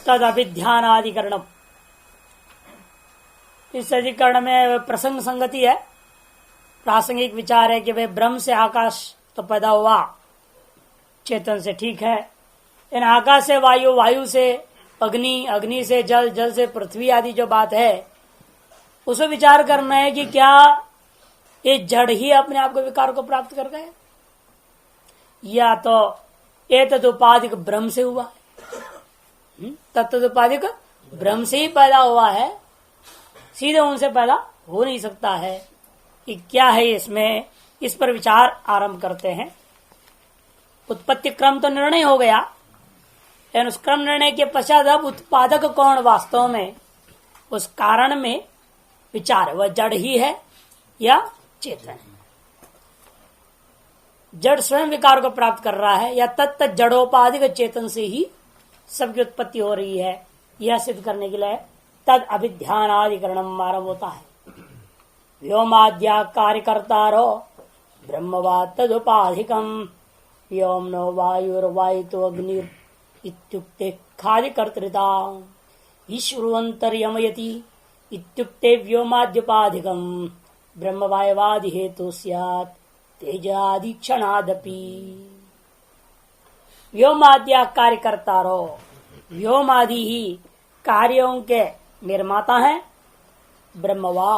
तद अभिध्यानाधिकरण, इस अधिकरण में प्रसंग संगति है, प्रासंगिक विचार है कि वे ब्रह्म से आकाश तो पैदा हुआ चेतन से, ठीक है, इन आकाश से वायु, वायु से अग्नि, अग्नि से जल, जल से पृथ्वी आदि जो बात है उसको विचार करना है कि क्या ये जड़ ही अपने आप को विकार को प्राप्त कर गए, या तो ये तदुपाधिक ब्रह्म से हुआ है, तत्तदुपाधिक ब्रह्म से ही पैदा हुआ है, सीधे उनसे पैदा हो नहीं सकता है कि क्या है इसमें, इस पर विचार आरंभ करते हैं। उत्पत्ति क्रम तो निर्णय हो गया, लेकिन उस क्रम निर्णय के पश्चात अब उत्पादक कौन वास्तव में, उस कारण में विचार है, वह जड़ ही है या चेतन है। जड़ स्वयं विकार को प्राप्त कर रहा है या तत्त जड़ोपाधिक चेतन से ही सबकी उत्पत्ति हो रही है, यह सिद्ध करने के लिए तद अभिध्यानाधिकरण आरंभ होता है। व्योमाद्या कार्यकर्तारो ब्रह्मवा तदुपाधिकम व्योम नो वायुर्वायु तो अग्नि इत्युक्ते खादिकर्तृता ईश्वरंतर्यमयति इत्युक्ते व्योमाद्युपाधिकम ब्रह्मवायवादि हेतु स्यात् तेजादि क्षणादपि। व्योमाद्या कार्यकर्तारो, व्योमादि ही कार्यों के निर्माता हैं, ब्रह्मवा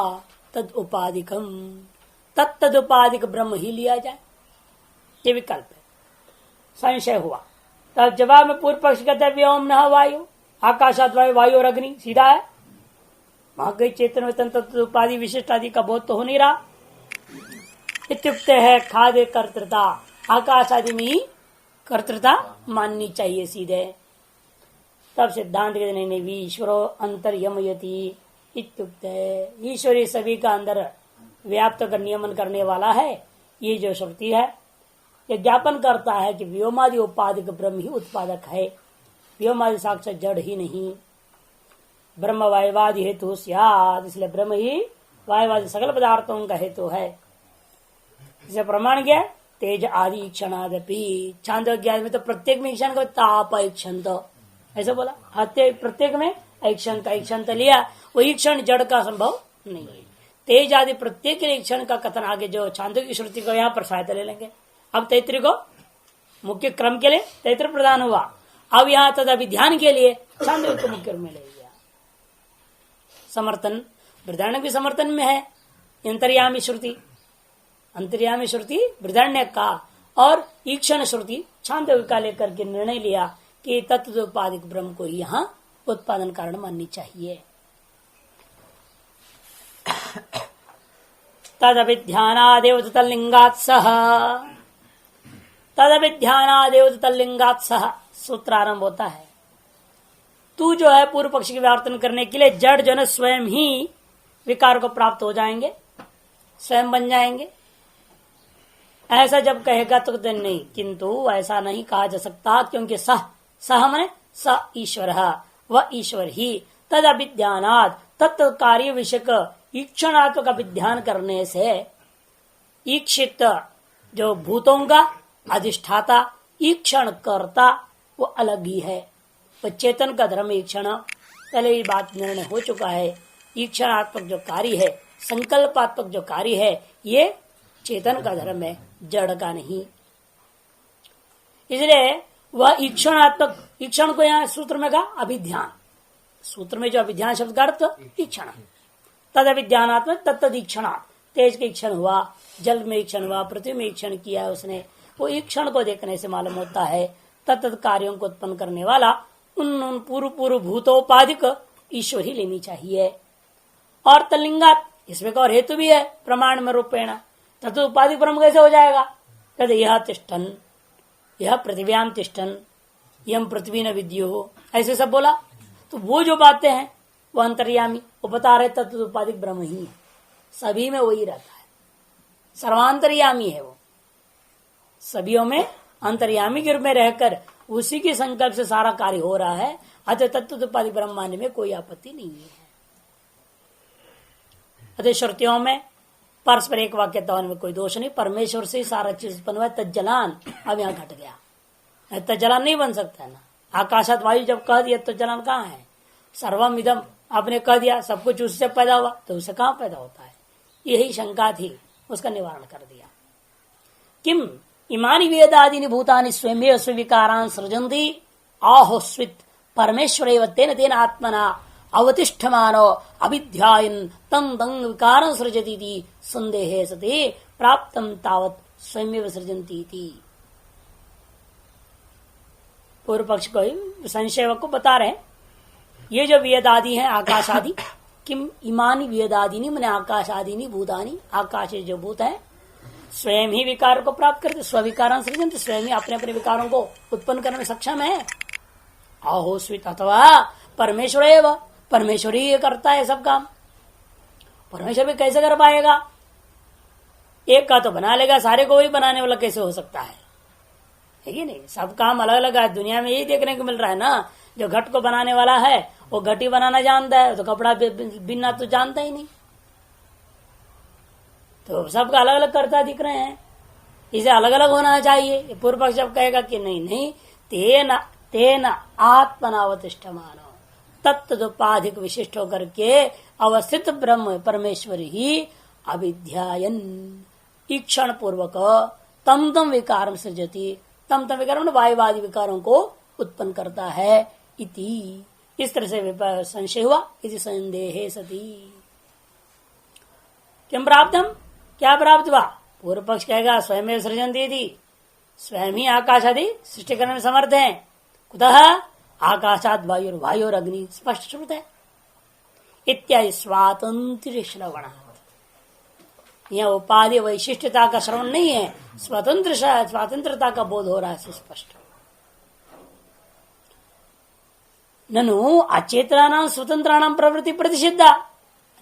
तद उपाधिकम, तत्तदुपाधिक ब्रह्म ही लिया जाए, ये विकल्प है। संशय हुआ तब जवाब में पूर्व पक्ष कहते व्योम न वायु, आकाशात वायु, वायु और अग्नि, सीधा है, वहां गई चेतन वेतन तत्व उपाधि विशिष्ट आदि का बोध तो हो नहीं रहा। इत्युक्त है खाद्य कर्तृता, आकाश आदि में ही कर्तृता माननी चाहिए सीधे। तब सिद्धांत के नहीं ईश्वरो अंतर्यमयति इत्युक्त है, ईश्वरी सभी का अंदर व्याप्त कर नियमन करने वाला है, ये जो श्रुति है ये ज्ञापन करता है कि व्योमादि उपाधिक ब्रह्म ही उत्पादक है, व्योमादि साक्षात जड़ ही नहीं। ब्रह्म वायुवादि हेतु स्यात्, इसलिए ब्रह्म ही वायुवादि सकल पदार्थों का हेतु है। इसे प्रमाण क्या है, तेज आदि ईक्षणादपि, छांदोग्य में तो प्रत्येक में ईक्षण को ताप ईक्षण, ऐसा बोला, प्रत्येक में ईक्षण लिया, वो ईक्षण जड़ का संभव नहीं है। तेज आदि प्रत्येक ईक्षण का कथन आगे जो छांदोग्य श्रुति को यहाँ पर सहायता ले लेंगे। अब तैतृ को मुख्य क्रम के लिए तैतृ प्रदान हुआ, अब यहाँ तद अभिध्यान के लिए छांदोग्य को मुख्य में ले गया। समर्थन बृहदारण्यक भी समर्थन में है, अंतर्यामी श्रुति, अंतर्यामी श्रुति बृहदारण्यक का और ईक्षण श्रुति छांदोग्य का लेकर के निर्णय लिया कि तत्व उपाधिक ब्रह्म को ही यहाँ उत्पादन कारण माननी चाहिए। तदभिध्यानादेव तल्लिंगात् सह, तदभिध्यानादेव तल्लिंगात् सह सूत्र आरंभ होता है। तू जो है पूर्व पक्ष के व्यावर्तन करने के लिए जड़ जन स्वयं ही विकार को प्राप्त हो जाएंगे, स्वयं बन जाएंगे, ऐसा जब कहेगा तो नहीं, किंतु ऐसा नहीं कहा जा सकता, क्योंकि सह माने स ईश्वर, वह ईश्वर ही तद अभिध्यानात् तत्व कार्य विषयक ईक्षणात्मक अभिध्यान करने से ईक्षित जो भूतों का अधिष्ठाता ईक्षण करता वो अलग ही है, वो चेतन का धर्म ईक्षण, पहले ही बात निर्णय हो चुका है। ईक्षणात्मक जो कार्य है, संकल्पात्मक जो कार्य है, ये चेतन का धर्म है, जड़ का नहीं। इसलिए वह ईक्षणात्मक, ईक्षण को यहाँ सूत्र में कहा अभिध्यान, सूत्र में जो अभिध्यान शब्द का अर्थ ईक्षण, तद अभिध्यानात्मक तत्तदीक्षणा, तेज के ईक्षण हुआ, जल में ईक्षण हुआ, पृथ्वी में ईक्षण किया है उसने, वो ईक्षण को देखने से मालूम होता है तत्त कार्यों को उत्पन्न करने वाला उन पूर्व भूतोपाधिक ईश्वर ही लेनी चाहिए। और तल्लिंगात, इसमें और हेतु भी है प्रमाण में रूपेण, तत्व उपाधिक ब्रह्म कैसे हो जाएगा, कहते यह तिष्ठन, यह पृथ्व्याम तिष्ठन, यम पृथ्वी न विद्यो, ऐसे सब बोला। तो वो जो बातें हैं वो अंतर्यामी, वो बता रहे तत्व उपाधिक ब्रह्म ही है, सभी में वही रहता है, सर्वांतर्यामी है, वो सभीयों में अंतर्यामी के रूप में रहकर उसी के संकल्प से सारा कार्य हो रहा है, अतः तत्व उपाधिक ब्रह्म मानने में कोई आपत्ति नहीं है। अतः श्रुतियों में परस्पर एक वाक्यता में कोई दोष नहीं, परमेश्वर से ही सारा चीज उत्पन्न हुआ, तज्जलान, अब यहाँ घट गया, तज्जलान नहीं बन सकता है ना, आकाशात वायु जब कह दिया तो जलन कहाँ है? सर्वम इदम आपने कह दिया, सब कुछ उससे पैदा हुआ, तो उससे कहाँ पैदा होता है? यही शंका थी, उसका निवारण कर दिया। किम इमानी वेदादीनि भूतानि स्वयमेव स्विकारान् सृजन्ति आहोस्वित परमेश्वरेव तेन तेन आत्मना अवतिष्ठमानो अविध्यायन् तं तं विकारं सृजति संदेहे सति प्राप्तं तावत् स्वयमेव सृजन्ति इति। पूर्व पक्ष को संशय को बता रहे हैं, ये जो वेद आदि है आकाश आदि, किम इमानी वेद आदि नहीं मैंने आकाश आदि नहीं भूतानी, आकाश जो भूत है स्वयं ही विकार को प्राप्त करते, स्विकारां सृजन्ति, स्वयं ही अपने अपने विकारों को उत्पन्न करने में सक्षम है। आहोस्वित अथवा परमेश्वर एवं, परमेश्वर ही करता है सब काम। परमेश्वर भी कैसे कर पाएगा? एक का तो बना लेगा, सारे को ही बनाने वाला कैसे हो सकता है कि नहीं? सब काम अलग अलग है, दुनिया में यही देखने को मिल रहा है ना। जो घट को बनाने वाला है वो घट ही बनाना जानता है, तो कपड़ा बिनना तो जानता ही नहीं। तो सबका अलग अलग करता दिख रहे हैं, इसे अलग अलग होना चाहिए। पूर्व पक्ष जब कहेगा कि नहीं नहीं, तेन तेन आत्मनावतिष्ठमान तत्तदुपाधिक विशिष्ट होकर के अवस्थित ब्रह्म परमेश्वर ही अविध्यायन ईक्षण पूर्वक तम तम विकार सृजति, तम तम विकार वायुवादी विकारों को उत्पन्न करता है इति। इस तरह से संशय हुआ, इति संदेहे सती। किम प्राप्तम, क्या प्राप्त हुआ? पूर्व पक्ष कहेगा स्वयं सृजन्ति थी, स्वयं ही आकाश आदि सृष्टि करने में समर्थ है। कुतः आकाशात वायु वायु अग्नि स्पष्ट श्रुत है इत्यादि स्वातंत्र श्रवण। यह उपाधि वैशिष्टता का श्रवण नहीं है, स्वतंत्रता का बोध हो रहा है सुस्पष्ट। ननु अचेतनानां स्वतंत्राणां प्रवृत्ति प्रतिषिद्धा।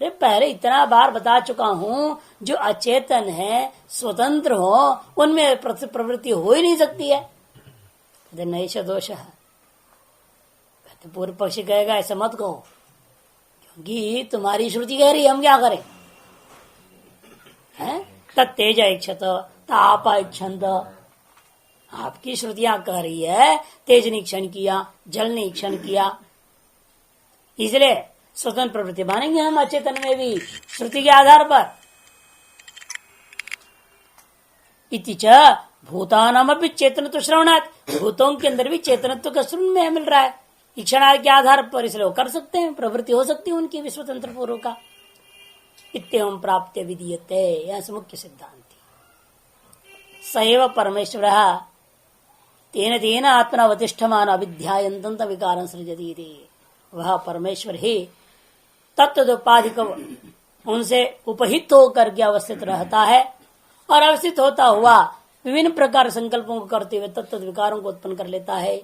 अरे पहले इतना बार बता चुका हूं, जो अचेतन है स्वतंत्र हो उनमें प्रवृत्ति हो ही नहीं सकती है। नैष दोष है। पूर्व पक्षी कहेगा ऐसा मत कहो, क्योंकि तुम्हारी श्रुति कह रही, हम क्या करें? तत्तेज इच्छत ताप इच्छन्त, आपकी श्रुतियां कह रही है तेज ने क्षण किया, जल ने क्षण किया, इसलिए स्वतंत्र प्रवृत्ति मानेंगे हम अचेतन में भी श्रुति के आधार पर। इति च भूतानाम भी चेतन तो श्रवणात्, भूतों के अंदर भी चेतनत्व का श्रवण में मिल रहा है इक्षणादि के आधार पर, इसलिए वो कर सकते हैं, प्रवृत्ति हो सकती है उनकी भी स्वतंत्र पूर्व का। इत्येवं प्राप्त्य विधीयते, यह मुख्य सिद्धांत। सएव परमेश्वर तेन तेन आत्मना अवतिष्ठमान अविध्यायन्तं विकारं सृजति। वह परमेश्वर ही तत्तदुपाधिक उनसे उपहित होकर के अवस्थित रहता है और अवस्थित होता हुआ विभिन्न प्रकार संकल्पों को करते हुए तत्त विकारों को उत्पन्न कर लेता है।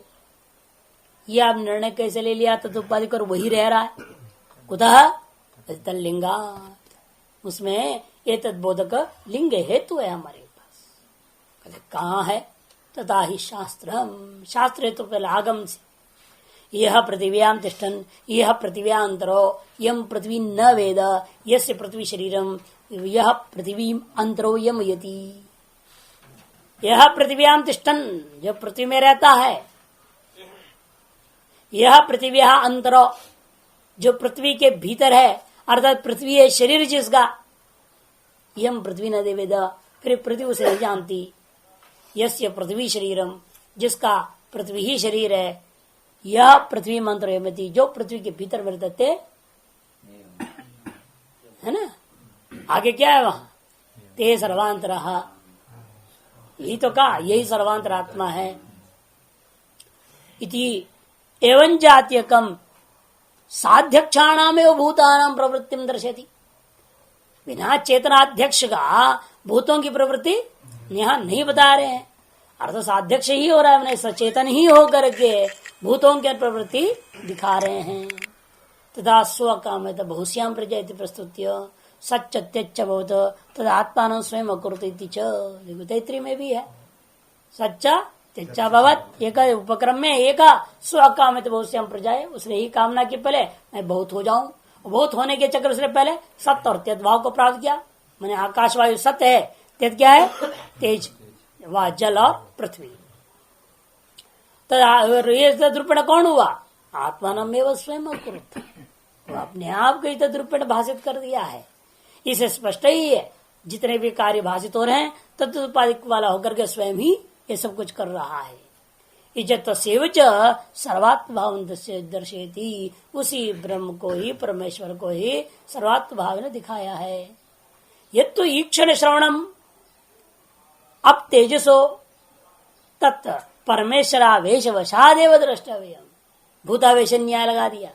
यह आप निर्णय कैसे ले लिया? तत्उपाधिक और वही रह रहा है। कुतः तल्लिंगात्, उसमें ये तद्बोधक लिंग हेतु है हमारे पास। कहाँ है? तथा ही शास्त्रम, शास्त्र हेतु पहले आगम से। यह पृथिव्याम तिष्ठन् यह पृथिव्यांतरो यम पृथ्वी न वेद यस्य पृथ्वी शरीरम यह पृथ्वी अंतरो यम यति। यह पृथिव्याम तिष्ठन्, जो पृथ्वी में रहता है, यह पृथिव्या अंतरो, जो पृथ्वी के भीतर है, अर्थात पृथ्वी है शरीर जिसका, यम पृथ्वी न वेद, फिर पृथ्वी उसे नहीं जानती, यस्य पृथ्वी शरीरम, जिसका पृथ्वी ही शरीर है, यह पृथ्वी मंत्र यमति, जो पृथ्वी के भीतर में रहते है ना। आगे क्या है वहां? ते सर्वांतर, यही तो कहा, यही सर्वांतर आत्मा है। इति एवं जातीयकम साध्यक्षाणामेव भूतानां प्रवृत्तिम दर्शयति। बिना चेतनाध्यक्ष का भूतों की प्रवृत्ति यहाँ नहीं बता रहे हैं, अर्थ साध्यक्ष ही हो रहा है, मैंने सचेतन ही होकर के भूतों की प्रवृत्ति दिखा रहे हैं। तथा स्व काम बहुश्याम प्रजा प्रस्तुत्य सच्च त्यच्च बहुत तथा आत्मान स्वयं अकुरुत। तैत्रीय में भी है सच्चा त्यच्चा भवत, एक उपक्रम में एक स्व काम बहुश्याम प्रजा है, उसने ही कामना की पहले मैं बहुत हो जाऊं, बहुत होने के चक्कर से पहले सत्य और त्यज भाव को प्राप्त किया। मैंने आकाश वायु सत्य है, त्यज क्या है? तेज व जल और पृथ्वी। ये तद्रूपेण कौन हुआ? आत्मानम एवं स्वयं अकुरुत, वो अपने आप को ही तद्रूपेण भाषित कर दिया है। इसे स्पष्ट ही है, जितने भी कार्य भाषित हो रहे हैं तत्पादिक वाला होकर के स्वयं ही ये सब कुछ कर रहा है। इज्जत सेवच सर्वात्म भाव दर्शेती, उसी ब्रह्म को ही, परमेश्वर को ही सर्वात्म भाव ने दिखाया है। यद तो ईक्षण श्रवणम अब तेजसो तत् परमेश्वरावेश वशादेव द्रष्टव्य, भूतावेश न्याय लगा दिया।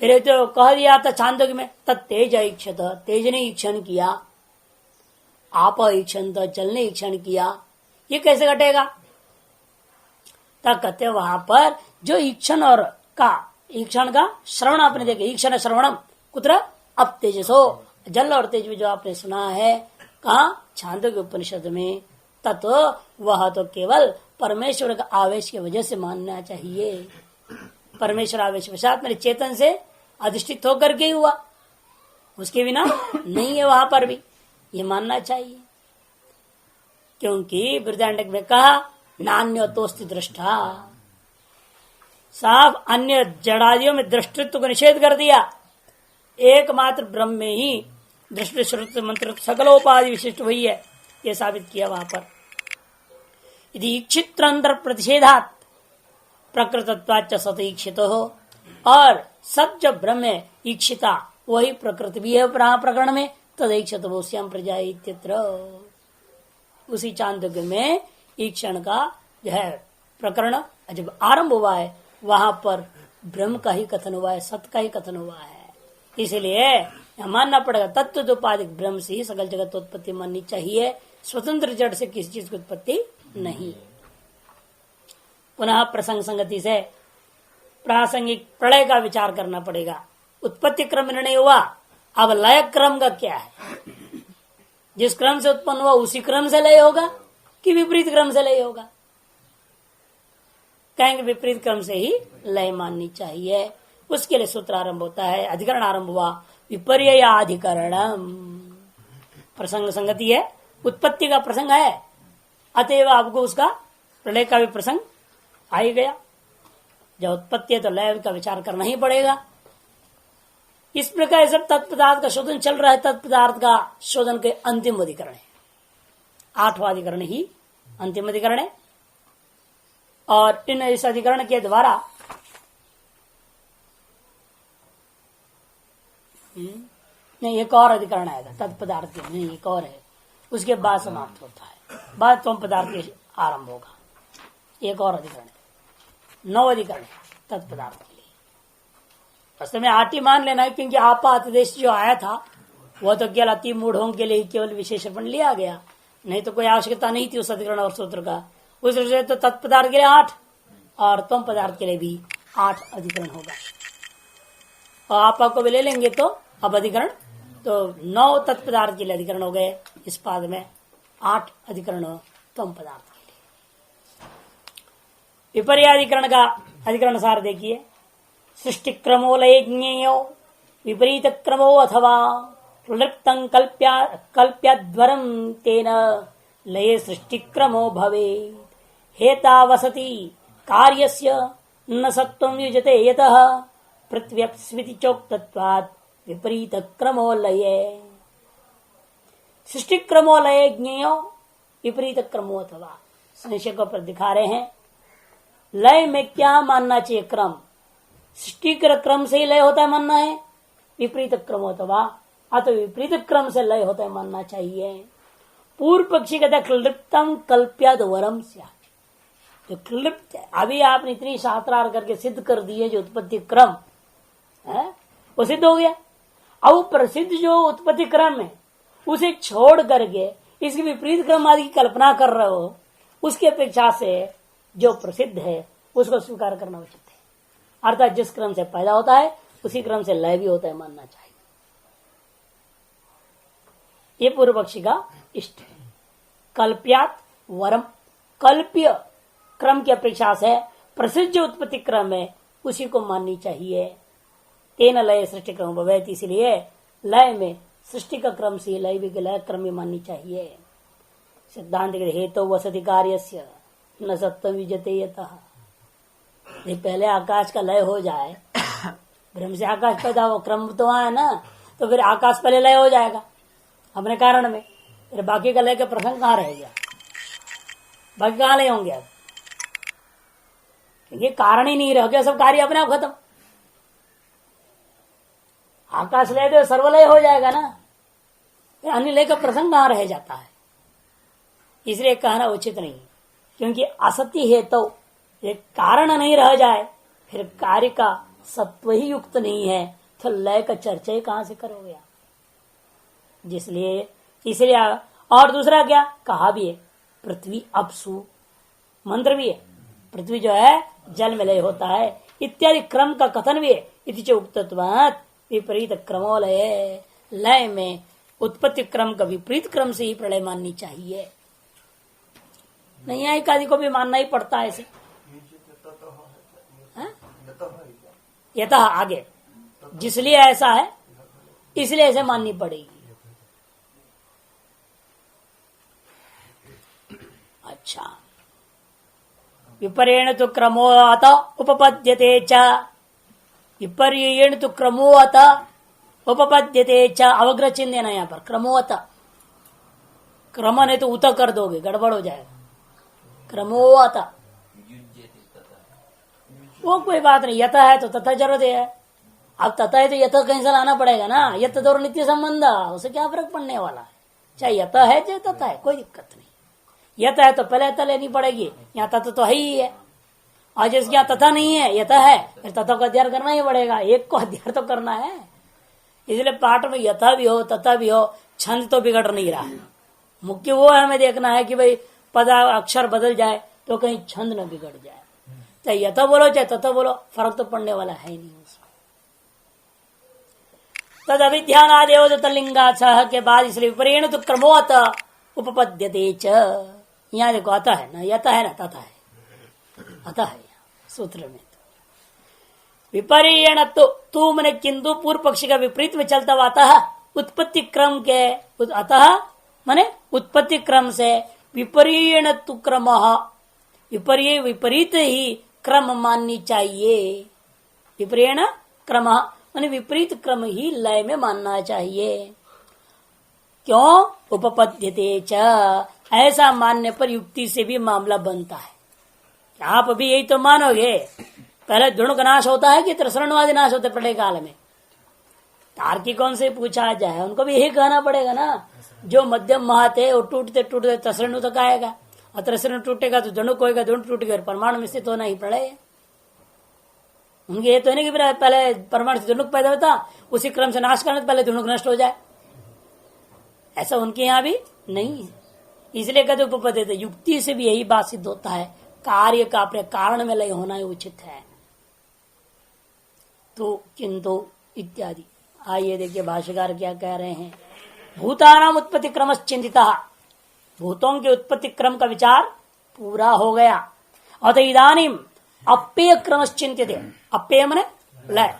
फिर तो कह दिया था छांदोग्य में तत्तेज ईक्षत, तेज ने ईक्षण किया, आप ईक्षण जल ने ईक्षण किया, ये कैसे घटेगा? तब कहते वहां पर जो ईक्षण और का ईक्षण का श्रवण आपने देखे, ईक्षण श्रवणम कुत्र अब तेजसो, जल और तेज में जो आपने सुना है कहा छांदोग्य उपनिषद में, तत्व वह तो केवल परमेश्वर का आवेश की वजह से मानना चाहिए। परमेश्वर आवेश वशात मेरे चेतन से अधिष्ठित होकर के हुआ, उसके बिना नहीं है वहां पर भी, ये मानना चाहिए। क्योंकि बृहदारण्यक में कहा नान्य तोस्ति दृष्टा, साफ अन्य जड़ादियों में दृष्टित्व को निषेध कर दिया, एकमात्र ब्रह्म में ही दृष्टि श्रुत मंत्र सकलोपाधि विशिष्ट हुई है, ये साबित किया वहां पर। यदि इच्छित्र अंतर प्रतिषेधात प्रकृतत्वाच सत इच्छित हो, और सब जब ब्रह्म है इच्छिता वही प्रकृति भी है प्रकरण में, तदैक्षत श्याम प्रजा इत्यत्र, उसी चांदोग्य में ईक्षण का जो है प्रकरण जब आरंभ हुआ है वहां पर ब्रह्म का ही कथन हुआ है, सत का ही कथन हुआ है। इसलिए मानना पड़ेगा तत्वोपाधिक ब्रह्म से ही सकल जगत उत्पत्ति माननी चाहिए, स्वतंत्र जड़ से किसी चीज की उत्पत्ति नहीं। पुनः प्रसंग संगति से प्रासंगिक प्रलय का विचार करना पड़ेगा। उत्पत्ति क्रम निर्णय हुआ, अब लय क्रम का क्या है? जिस क्रम से उत्पन्न हुआ उसी क्रम से लय होगा कि विपरीत क्रम से लय होगा? कहेंगे विपरीत क्रम से ही लय माननी चाहिए। उसके लिए सूत्र आरंभ होता है, अधिकरण आरंभ हुआ विपर्ययाधिकरणम, प्रसंग संगति है, उत्पत्ति का प्रसंग है, अतएव आपको उसका प्रलय का भी प्रसंग आ ही गया। जब उत्पत्ति है तो लय का विचार करना ही पड़ेगा। इस प्रकार सब तत्पदार्थ का शोधन चल रहा है, तत्पदार्थ का शोधन के अंतिम अधिकरण है, 8वां अधिकरण ही अंतिम अधिकरण है। और इन इस अधिकरण के द्वारा नहीं, एक और अधिकरण आएगा तत्पदार्थ, नहीं एक और है, उसके बाद समाप्त होता है, बाद त्वम पदार्थ आरंभ होगा। एक और अधिकरण है, 9 अधिकरण है तत्पदार्थ के लिए। वास्तव में 8 ही मान लेना है, क्योंकि आपातदेश जो आया था वह तो केवल अति मूढ़ों के लिए केवल विशेषण लिया गया, नहीं तो कोई आवश्यकता नहीं थी उस अधिकरण और सूत्र का। उस दृष्टि तो तत्पदार्थ के लिए 8 और त्वम पदार्थ के लिए भी 8 अधिकरण होगा। और आपा को भी ले लेंगे तो अब अधिकरण तो 9 तत्पदार्थ के लिए अधिकरण हो गए, इस पाद में 8 अधिकरण त्वम पदार्थ के लिए। विपर्याधिकरण का अधिकरण सार देखिए, सृष्टि क्रमो लय ज्ञेयो विपरीत क्रमो अथवा प्रलिप्तं कल्प्याद्वरं तेन लये सृष्टि क्रमो भवेत्, हेतावसति कार्यस्य न सत्वं युजते यतः पृथ्व्यप्स्मिति चोक्तत्वात् विपरीत क्रमो लये। सृष्टि क्रमो लय ज्ञेयो विपरीत क्रमो अथवा, संशय को पर दिखा रहे हैं लय में क्या मानना चाहिए क्रम, सृष्टि क्रम से ही लय होता है मानना है, विपरीत क्रम अथवा अथवा विपरीत क्रम से लय होता है मानना चाहिए। पूर्व पक्षी कहता है क्लिप्तम कल्प्याद वरम स्यात्, जो क्लिप्त है अभी आपने इतनी शास्त्रार्थ करके सिद्ध कर दिए जो उत्पत्ति क्रम है वो सिद्ध हो गया। अब प्रसिद्ध जो उत्पत्ति क्रम है उसे छोड़ करके इसके विपरीत क्रम आदि की कल्पना कर रहे हो, उसकी अपेक्षा से जो प्रसिद्ध है उसको स्वीकार करना उचित है। अर्थात जिस क्रम से पैदा होता है उसी क्रम से लय भी होता है मानना चाहिए। ये पूर्व पक्षी का इष्ट है। कल्प्यात वरम, कल्प्य क्रम की अपेक्षा से प्रसिद्ध जो उत्पत्ति क्रम है उसी को माननी चाहिए। तेन लय सृष्टि क्रम भवेत्, इसलिए लय में सृष्टि का क्रम से लय भी लय क्रम भी माननी चाहिए। सिद्धांत के हेतु वसति कार्यस्य न सत्वं विजते यतः, ये पहले आकाश का लय हो जाए, ब्रह्म से आकाश पैदा हो, क्रम तो वहां है ना, तो फिर आकाश पहले लय हो जाएगा अपने कारण में, फिर बाकी का लय का प्रसंग कहाँ रह गया, बाकी कहाँ लय होंगे अब, क्योंकि कारण ही नहीं रह गया, सब कार्य अपने आप खत्म। आकाश लय तो सर्वलय हो जाएगा ना, फिर अन्य लय का प्रसंग कहाँ रह जाता है। इसलिए कहना उचित नहीं, क्योंकि असत्य हेतु तो कारण नहीं रह जाए, फिर कार्य का सत्व ही युक्त नहीं है, तो लय का चर्चा ही कहां से करोगे आप। इसलिए और दूसरा क्या कहा भी है, पृथ्वी अपसु मंत्र भी है, पृथ्वी जो है जल में लय होता है इत्यादि क्रम का कथन भी है। इति उक्तत्वात् विपरीत क्रमोलय, लय में उत्पत्ति क्रम का विपरीत क्रम से ही प्रलय माननी चाहिए, नहीं है आदि को भी मानना ही पड़ता है ऐसे। यथा आगे जिसलिए ऐसा है इसलिए ऐसे माननी पड़ेगी। अच्छा, विपर्येण तो क्रमोऽत उपपद्यते च, विपर्येण तो क्रमोऽत उपपद्यते च, अवग्रह चिन्ह देना यहाँ पर, क्रमोऽत, क्रम नहीं तो उत कर दोगे गड़बड़ हो जाएगा, क्रमोऽत वो कोई बात नहीं, यथा है तो तथा जरूरत है, अब तथा है तो यथा कहीं से लाना पड़ेगा ना, यथ दो नित्य संबंध, उसे क्या फर्क पड़ने वाला है, चाहे यथा है चाहे तथा है, कोई दिक्कत नहीं। यथा है तो पहले यथा लेनी पड़ेगी, यहाँ तथा तो है ही है, और जिसके यहाँ तथा नहीं है यथा है, फिर तथा को अध्ययन करना ही पड़ेगा, एक को अध्ययन तो करना है। इसलिए पाठ में यथा भी हो तथा भी हो, छंद तो बिगड़ नहीं रहा है, मुख्य वो हमें देखना है कि भाई पद अक्षर बदल जाए तो कहीं छंद न बिगड़ जाए, चाहे यथा बोलो चाहे तथा बोलो, फर्क तो पड़ने वाला है नहीं उसमें। तद अभिध्यानादेव तलिंगा छह के बाद इसलिए विपरीण तो क्रमोऽत उपपद्यते च, यहाँ देखो अतः है ना, यथा है ना तथा है, अतः है सूत्र में तो विपरीण तो मैंने किंतु पूर्व पक्षी का विपरीत में चलता हुआ अतः उत्पत्ति क्रम के, अतः माने उत्पत्ति क्रम से विपरीण तु क्रम, विपरीत ही क्रम माननी चाहिए, विपरीण क्रम माने विपरीत क्रम ही लय में मानना चाहिए। क्यों? उपपद्यते च, ऐसा मानने पर युक्ति से भी मामला बनता है। आप अभी यही तो मानोगे, पहले धुण का नाश होता है कि त्रसरणवादी नाश होते प्रलय काल में, तार्किकों से पूछा जाए उनको भी यही कहना पड़ेगा ना, जो मध्यम महाते वो टूटते टूटते त्रसरण तक आएगा, और त्रसरण टूटेगा तो धुणुक होगा, धुण टूट गया परमाणु में स्थित होना ही प्रलय। उनके ये तो नहीं कि पहले परमाणु से धुणुक पैदा होता, उसी क्रम से नाश करने पहले धुणुक नष्ट हो जाए, ऐसा उनके यहाँ भी नहीं है। इसलिए कहते उपपद्यते, युक्ति से भी यही बात सिद्ध होता है, कार्य का अपने कारण में लय होना ही उचित है। तो किंतु इत्यादि, आइए देखिए भाष्यकार क्या कह रहे हैं। भूतानाम उत्पत्ति क्रम चिंतिता, भूतों के उत्पत्ति क्रम का विचार पूरा हो गया। अत इदानीम अप्यय क्रम चिंतित, अप्यय मने लय,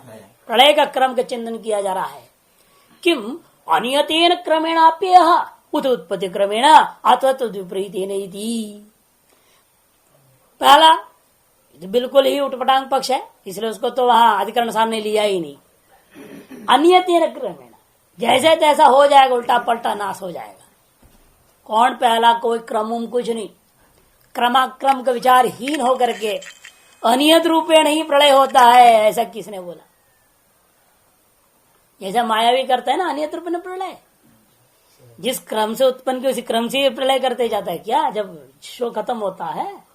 प्रलय का क्रम का चिंतन किया जा रहा है। किम अनियतेन क्रमेण अप्यय उत उत्पत्ति क्रमेण अथवा विपरीतेन इति। पहला बिल्कुल ही उटपटांग पक्ष है, इसलिए उसको तो वहां अधिकरण सामने लिया ही नहीं। अनियतेन क्रमेण, जैसे तैसा हो जाएगा, उल्टा पलटा नाश हो जाएगा। कौन पहला? कोई क्रम कुछ नहीं, क्रमाक्रम का विचार हीन होकर के अनियत रूपे नहीं प्रलय होता है, ऐसा किसने बोला? जैसा मायावी करता है ना अनियत रूप में प्रलय, जिस क्रम से उत्पन्न की उसी क्रम से प्रलय करते जाता है। क्या जब शो खत्म होता है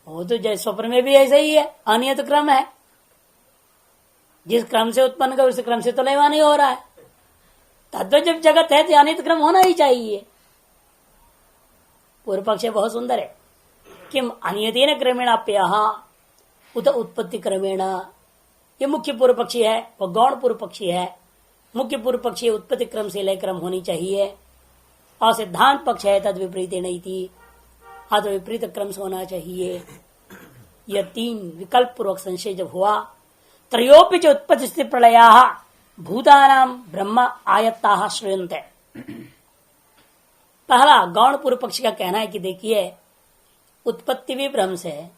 वो तो जैसे स्वप्न में भी ऐसा ही है, अनियत क्रम है, जिस क्रम से उत्पन्न का उस क्रम से तो लयवा नहीं हो रहा है। तद्व जब जगत है तो अनियत क्रम होना ही चाहिए। पूर्व पक्ष बहुत सुंदर है। किम अनियतेन क्रमेण अप्यय उत उत्पत्ति क्रमेण, ये मुख्य पूर्व पक्षी है, वह गौण पूर्व पक्षी है। मुख्य पूर्व पक्षी उत्पत्ति क्रम से लय क्रम होनी चाहिए, और सिद्धांत पक्ष है तद विपरीत नहीं थी, अत विपरीत क्रम से होना चाहिए। यह तीन विकल्प पूर्वक संशय जब हुआ, त्रयोपि च उत्पत्ति स्थिति प्रलया भूतानाम ब्रह्म आयत्ता श्रूयन्ते। पहला गौण पूर्व पक्षी का कहना है कि देखिए उत्पत्ति भी ब्रह्म से है,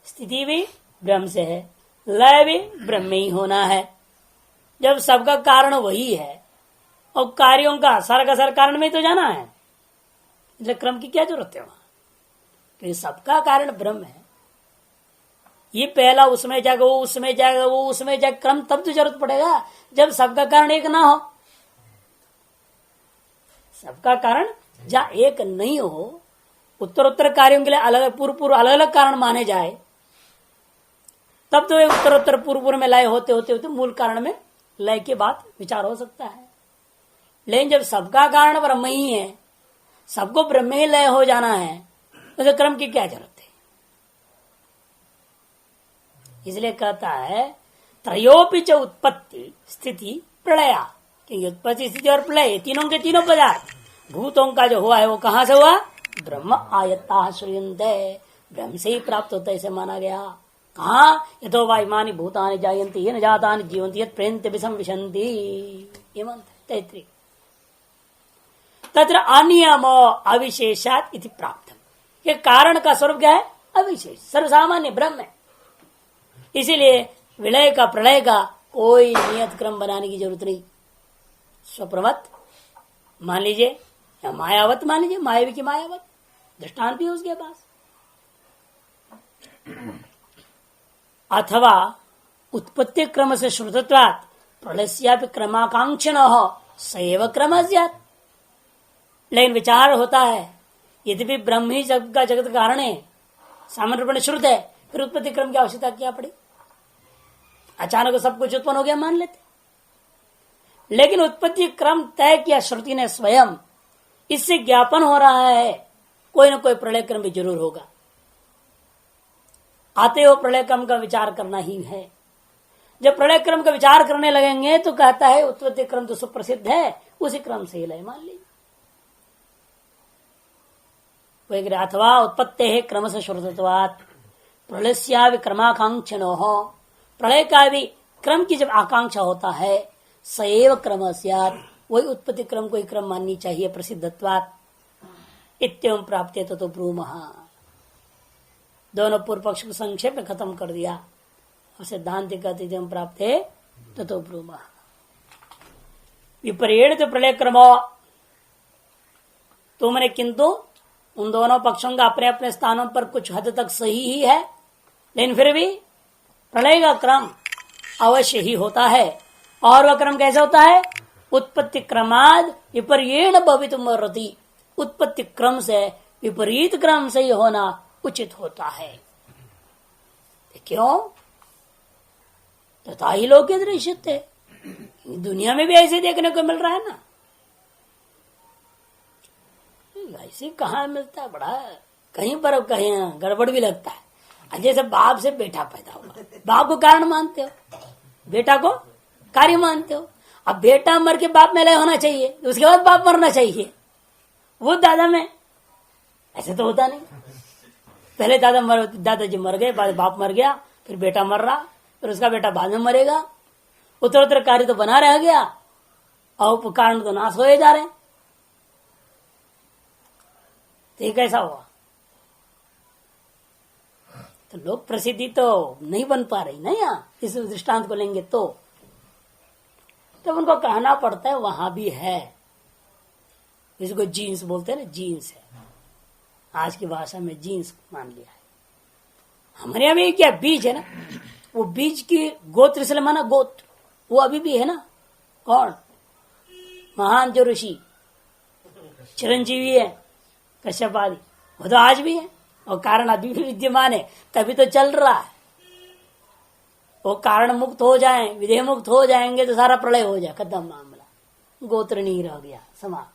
स्थिति भी ब्रह्म से है, लय भी ब्रह्म ही होना है। जब सबका कारण वही है और कार्यों का सारा कारण में तो जाना है, इसलिए क्रम की क्या जरूरत है वहां, क्योंकि सबका कारण ब्रह्म है। ये पहला उसमें जाएगा, वो उसमें जाएगा, वो उसमें जाएगा, क्रम तब तो जरूरत पड़ेगा जब सबका कारण एक ना हो। सबका कारण जहां एक नहीं हो, उत्तर कार्यों के लिए अलग पूर्व अलग अलग कारण माने जाए, तब तो उत्तर पूर्व में लय होते होते मूल कारण में लय के बाद विचार हो सकता है। लेकिन जब सबका कारण ब्रह्म ही है, सबको ब्रह्म ही लय हो जाना है, उसे क्रम की क्या जरूरत है। इसलिए कहता है त्रयोपि च उत्पत्ति स्थिति प्रलया, क्योंकि उत्पत्ति स्थिति और प्रलय तीनों के तीनों पदार्थ भूतों का जो हुआ है वो कहां से हुआ, ब्रह्म आयत्ता श्रूयन्ते, ब्रह्म से ही प्राप्त होता है, इसे माना गया। कहा यथो वायुमानि भूतानि जायन्ति येन जातानि जीवन्ति यत् प्रयन्ति विषम विशन्ति, ये मंत्र तैत्तिरीय। तत्र अनियम अविशेषात् इति प्राप्तम्, ये कारण का स्वरूप क्या है, अविशेष सर्वसामान्य ब्रह्म है। इसीलिए विलय का प्रलय का कोई नियत क्रम बनाने की जरूरत नहीं। स्वप्रवत मान लीजिए या मायावत मान लीजिए, मायावी की मायावत दृष्टांत भी है उसके पास। अथवा उत्पत्ति क्रम से श्रुतत्वात् प्रलयस्यापि क्रमाकांक्षिण हो सैव क्रम स्यात्। लेकिन विचार होता है यद्यपि ब्रह्म ही सबका जगत कारण है, सामान्य रूप में श्रुत है, फिर उत्पत्ति क्रम की आवश्यकता क्या पड़ी। अचानक सब कुछ उत्पन्न हो गया मान लेते, लेकिन उत्पत्ति क्रम तय किया श्रुति ने स्वयं, इससे ज्ञापन हो रहा है कोई ना कोई प्रलय क्रम भी जरूर होगा। आते हो प्रलय क्रम का विचार करना ही है। जब प्रलय क्रम का विचार करने लगेंगे तो कहता है उत्पत्ति क्रम तो सुप्रसिद्ध है, उसी क्रम से ही लय मान लीजिए। अथवा उत्पत्ति है क्रम से श्रुतत्वात् प्रलयस्यापि क्रमाकांक्षिणो हो, प्रलय का भी क्रम की जब आकांक्षा होता है सैव क्रम स्यात्, वही उत्पत्ति क्रम को ही क्रम माननी चाहिए प्रसिद्धत्वात्। इत्यं प्राप्ते ततो ब्रूमः। दोनों पूर्व पक्ष को संक्षेप में खत्म कर दिया और सिद्धांत कहते प्राप्ते ततो ब्रूमः। विपरीत प्रलय क्रम तुमने, किंतु उन दोनों पक्षों का अपने अपने स्थानों पर कुछ हद तक सही ही है, लेकिन फिर भी प्रलय का क्रम अवश्य ही होता है। और वह क्रम कैसे होता है, उत्पत्ति क्रमाद विपर्येण भवितुमर्हति, उत्पत्ति क्रम से विपरीत क्रम से ही होना उचित होता है। क्यों, तथा ही लोग दृश्यते, दुनिया में भी ऐसे देखने को मिल रहा है ना। ऐसे कहाँ मिलता है, बड़ा कहीं पर कहीं गड़बड़ भी लगता है। जैसे बाप से बेटा पैदा हुआ, बाप को कारण मानते हो, बेटा को कार्य मानते हो। अब बेटा मर के बाप में लय होना चाहिए, उसके बाद बाप मरना चाहिए, वो दादा में ऐसे तो होता नहीं। पहले दादाजी मर गए, बाद बाप मर गया, फिर बेटा मर रहा, फिर उसका बेटा बाद में मरेगा। उत्तर कार्य तो बना रह गया और कारण तो नाश होए जा रहे हैं। तो ये कैसा हुआ, तो लोक प्रसिद्धि तो नहीं बन पा रही ना। यहाँ इस दृष्टांत को लेंगे तो उनको कहना पड़ता है वहां भी है। इसको जीन्स बोलते हैं ना, जीन्स है, आज की भाषा में जीन्स मान लिया है। हमारे यहाँ में क्या बीज है ना, वो बीज की गोत्र से माना गोत्र, वो अभी भी है ना। कौन महान जो ऋषि चिरंजीवी है कश्यप आदि, वो तो आज भी है और कारण अभी भी विद्यमान है, तभी तो चल रहा है। वो कारण मुक्त हो जाए, विधेय मुक्त हो जाएंगे तो सारा प्रलय हो जाए, खत्म मामला, गोत्र नहीं रह गया, समाप्त।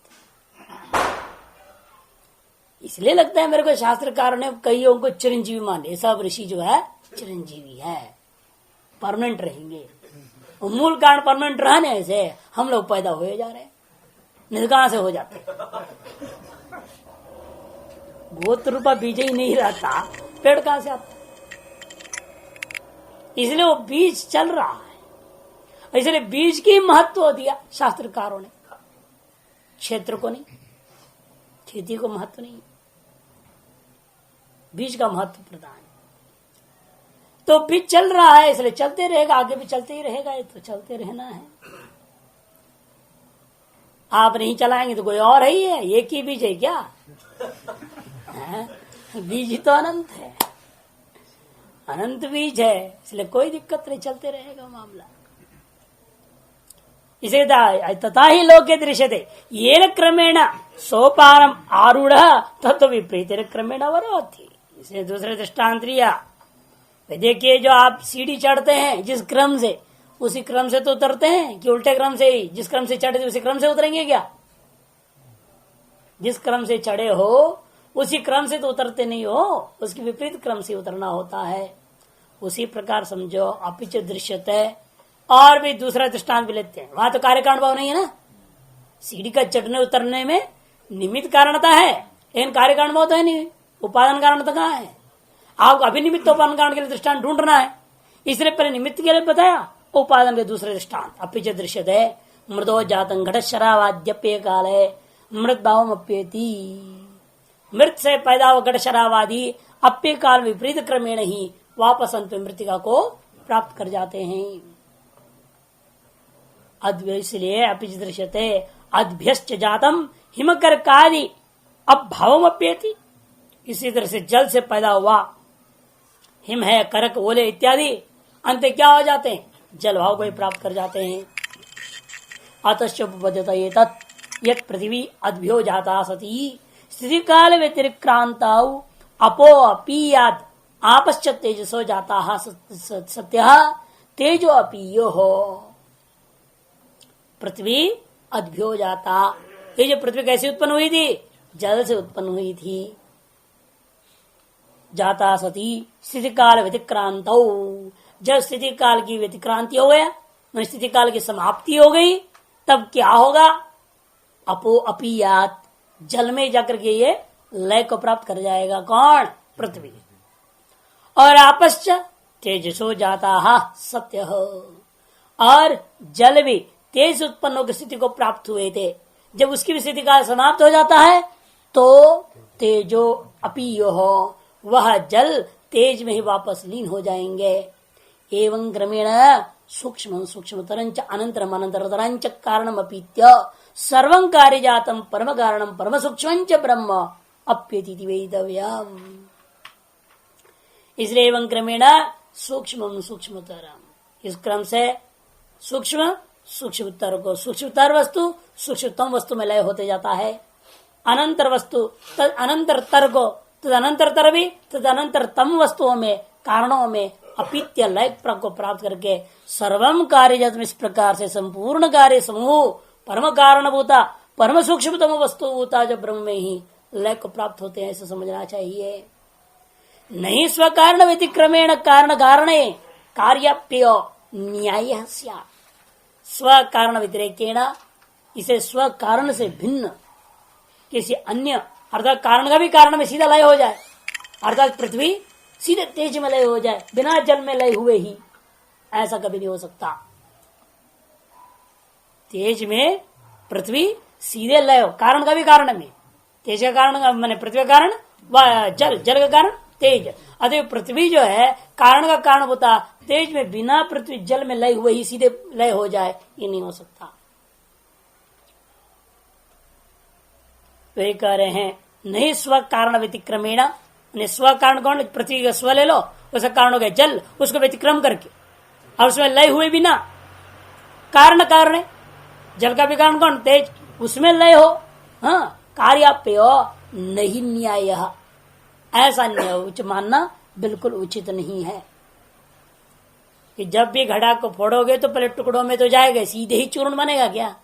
इसलिए लगता है मेरे को शास्त्रकारों ने कईयों को चिरंजीवी माने, सब ऋषि जो है चिरंजीवी है, परमानेंट रहेंगे। मूल कारण परमानेंट रहने से हम लोग पैदा हुए जा रहे हैं, निष्काम से हो जाते। गोत्र रूपा बीज ही नहीं रहता, पेड़ कहां से आता। इसलिए वो बीज चल रहा है, इसलिए बीज की महत्व दिया शास्त्रकारों ने, क्षेत्र को नहीं, खेती को महत्व नहीं, बीज का महत्व प्रदान। तो भी चल रहा है, इसलिए चलते रहेगा, आगे भी चलते ही रहेगा, ये तो चलते रहना है। आप नहीं चलाएंगे तो कोई और ही है, एक ही बीज है क्या? बीज तो अनंत है, अनंत बीज है, इसलिए कोई दिक्कत नहीं, चलते रहेगा मामला। इसे तथा ही लोके दृश्यते येन क्रमेण सोपानम आरूढ़ तत्व विपरीत क्रमेण अवरोधि। इसे दूसरे दृष्टांत लिया। देखिए, जो आप सीढ़ी चढ़ते हैं जिस क्रम से, उसी क्रम से तो उतरते हैं कि उल्टे क्रम से ही? जिस क्रम से चढ़े उसी क्रम से उतरेंगे क्या? जिस क्रम से चढ़े हो उसी क्रम से तो उतरते नहीं हो, उसके विपरीत क्रम से उतरना होता है। उसी प्रकार समझो अपिच दृश्यते। और भी दूसरा दृष्टांत भी लेते हैं, वहां तो कार्य कारण भाव नहीं है ना। सीढ़ी का चढ़ने उतरने में निमित्त कारणता है, लेकिन कार्य कारण भाव तो है नहीं, उपादान कारण तो कहाँ है? आपको अभिनिमित्त उपादान कारण के लिए दृष्टांत ढूंढना है, इसलिए पहले निमित्त के लिए बताया, उपादान के दूसरे दृष्टांत। अपिच दृश्यते मृदो जातं घट शरावाद्यप्य काले मृत भाव अप्येति। मृत से पैदा हुआ घट शरावादी अप्य काल विपरीत क्रमेण ही वापस अंत में मृतिका को प्राप्त कर जाते हैं। इसलिए अपिच दृश्यते अद्भ्यश्च जातम हिमकर्कादि अब भावम अप्येति। इसी तरह से जल से पैदा हुआ हिम है, करक, ओले इत्यादि अंत क्या हो जाते हैं? जल भाव को ही प्राप्त कर जाते हैं। अतश्चोपपद्यता ये तत् यत् पृथ्वी अद्भ्यो जाता सती स्थिति काल व्यतिरिक्रांता अपो अपीयाद आपश्च तेजसो जाता सत्य तेजो अपीयो हो। पृथ्वी अद्भ्यो जाता, ये जो पृथ्वी कैसे उत्पन्न हुई थी? जल से उत्पन्न हुई थी। जाता सती स्थिति काल व्यतिक्रांत, जब स्थिति काल की व्यतिक्रांति हो गया, स्थिति काल की समाप्ति हो गई, तब क्या होगा? अपो अपीयात, जल में जाकर के ये लय को प्राप्त कर जाएगा। कौन? पृथ्वी। और आपश्च तेजसो जाता सत्य, और जल भी तेज उत्पन्न होकर स्थिति को प्राप्त हुए थे। जब उसकी भी स्थिति काल समाप्त हो जाता है तो तेजो अपीयो हो, वह जल तेज में ही वापस लीन हो जाएंगे। एवं क्रमेण सूक्ष्म सूक्ष्म तरंच अनंतरम अनंतरतरंच कारणम अपीत्य सर्वं कार्य जातम परम कारणम परम सूक्ष्म ब्रह्म अप्येति वेदव्यम। इसलिए एवं क्रमेण सूक्ष्म सूक्ष्मतरम, इस क्रम से सूक्ष्म सूक्ष्मतर को सूक्ष्मतर वस्तु सूक्ष्मतम वस्तु में लय होते जाता है। अनंतर वस्तु तद अनंतरतर को तद अनंतरतर भी तद अनंतरतम वस्तुओं में कारणों में अपित्य लय को प्राप्त करके सर्वम कार्य इस प्रकार से संपूर्ण कार्य समूह परम कारणभूता परम सूक्ष्मतम वस्तुभूता जो ब्रह्म में ही लय को प्राप्त होते हैं, ऐसे समझना चाहिए। नहीं स्व कारण व्यतिक्रमेण कारण कारणे कार्याप्य न्याय स्यात्। स्व कारण व्यतिरेकेण, इसे स्व कारण से भिन्न किसी अन्य अर्थात कारण का भी कारण में सीधा लय हो जाए, अर्थात पृथ्वी सीधे तेज में लय हो जाए बिना जल में लय हुए ही, ऐसा कभी नहीं हो सकता। तेज में पृथ्वी सीधे लय हो, कारण का भी कारण में, तेज का कारण मैंने पृथ्वी का कारण व जल, जल का कारण तेज, अतः पृथ्वी जो है कारण का कारण होता, तेज में बिना पृथ्वी जल में लय हुए ही सीधे लय हो जाए, ये नहीं हो सकता। वे कह रहे हैं नहीं स्व कारण व्यतिक्रमेण, स्व कारण कौन? पृथ्वी का स्व ले लो, उसका कारण हो गया जल, उसको व्यतिक्रम करके और उसमें लय हुए बिना कारण कारण है। जल का भी कारण कौन? तेज, उसमें लय हो। हाँ, कार्याप्य नहीं न्याय, ऐसा न्याय मानना बिल्कुल उचित नहीं है कि जब भी घड़ा को फोड़ोगे तो पहले टुकड़ों में तो जाएगा, सीधे ही चूर्ण बनेगा क्या?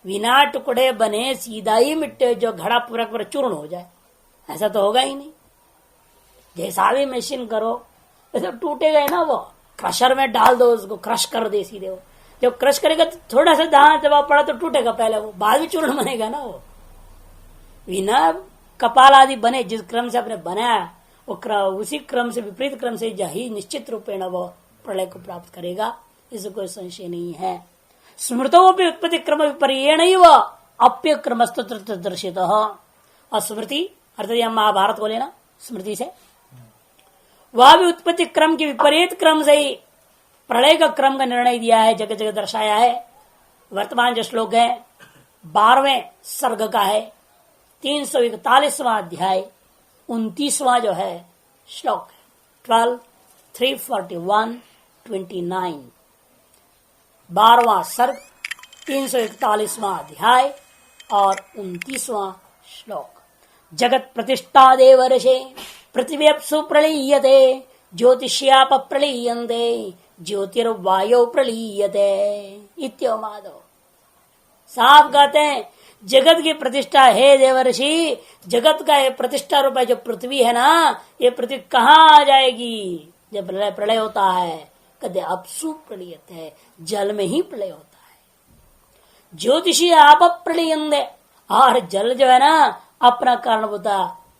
बिना टुकड़े बने सीधा ही मिट्टे जो घड़ा पूरा पूरा चूर्ण हो जाए, ऐसा तो होगा ही नहीं। जैसा भी मशीन करो ऐसा टूटेगा ही ना, वो क्रशर में डाल दो, उसको क्रश कर दे सीधे, वो जब क्रश करेगा तो थोड़ा सा दांत दबाव पड़ा तो टूटेगा पहले, वो बाद में चूर्ण बनेगा ना। वो बिना कपाल आदि बने जिस क्रम से आपने बनाया वो उसी क्रम से विपरीत क्रम से ही निश्चित रूपेण वो प्रलय को प्राप्त करेगा, इससे कोई संशय नहीं है। स्मृतो भी उत्पत्ति क्रम विपर्येण अप्य क्रमस्तु दर्शित। और स्मृति अर्थात यह महाभारत को लेना स्मृति से, वह भी उत्पत्ति क्रम के विपरीत क्रम से ही प्रलय का क्रम का निर्णय दिया है, जगह जगह दर्शाया है। वर्तमान जो श्लोक है 12वें सर्ग का है, 341वां अध्याय 29वां जो है श्लोक है, 12, 341, 29, 12वां सर्ग 341वां अध्याय और 29वां श्लोक। जगत प्रतिष्ठा देवर्षे पृथ्व्यप्सु प्रलीयते ज्योतिष्याप प्रलीयन्ते ज्योतिर्वायो प्रलीयते इत्योमादो। साफ कहते हैं जगत की प्रतिष्ठा है देवर्षि, जगत का ये प्रतिष्ठा रूप जो पृथ्वी है ना, ये पृथ्वी कहाँ आ जाएगी जब प्रलय होता है? कहते अपसु प्रलीयते है, जल में ही प्रलय होता है। ज्योतिषी आप प्रलीयन्ते, और जल जो है ना अपना कारण होता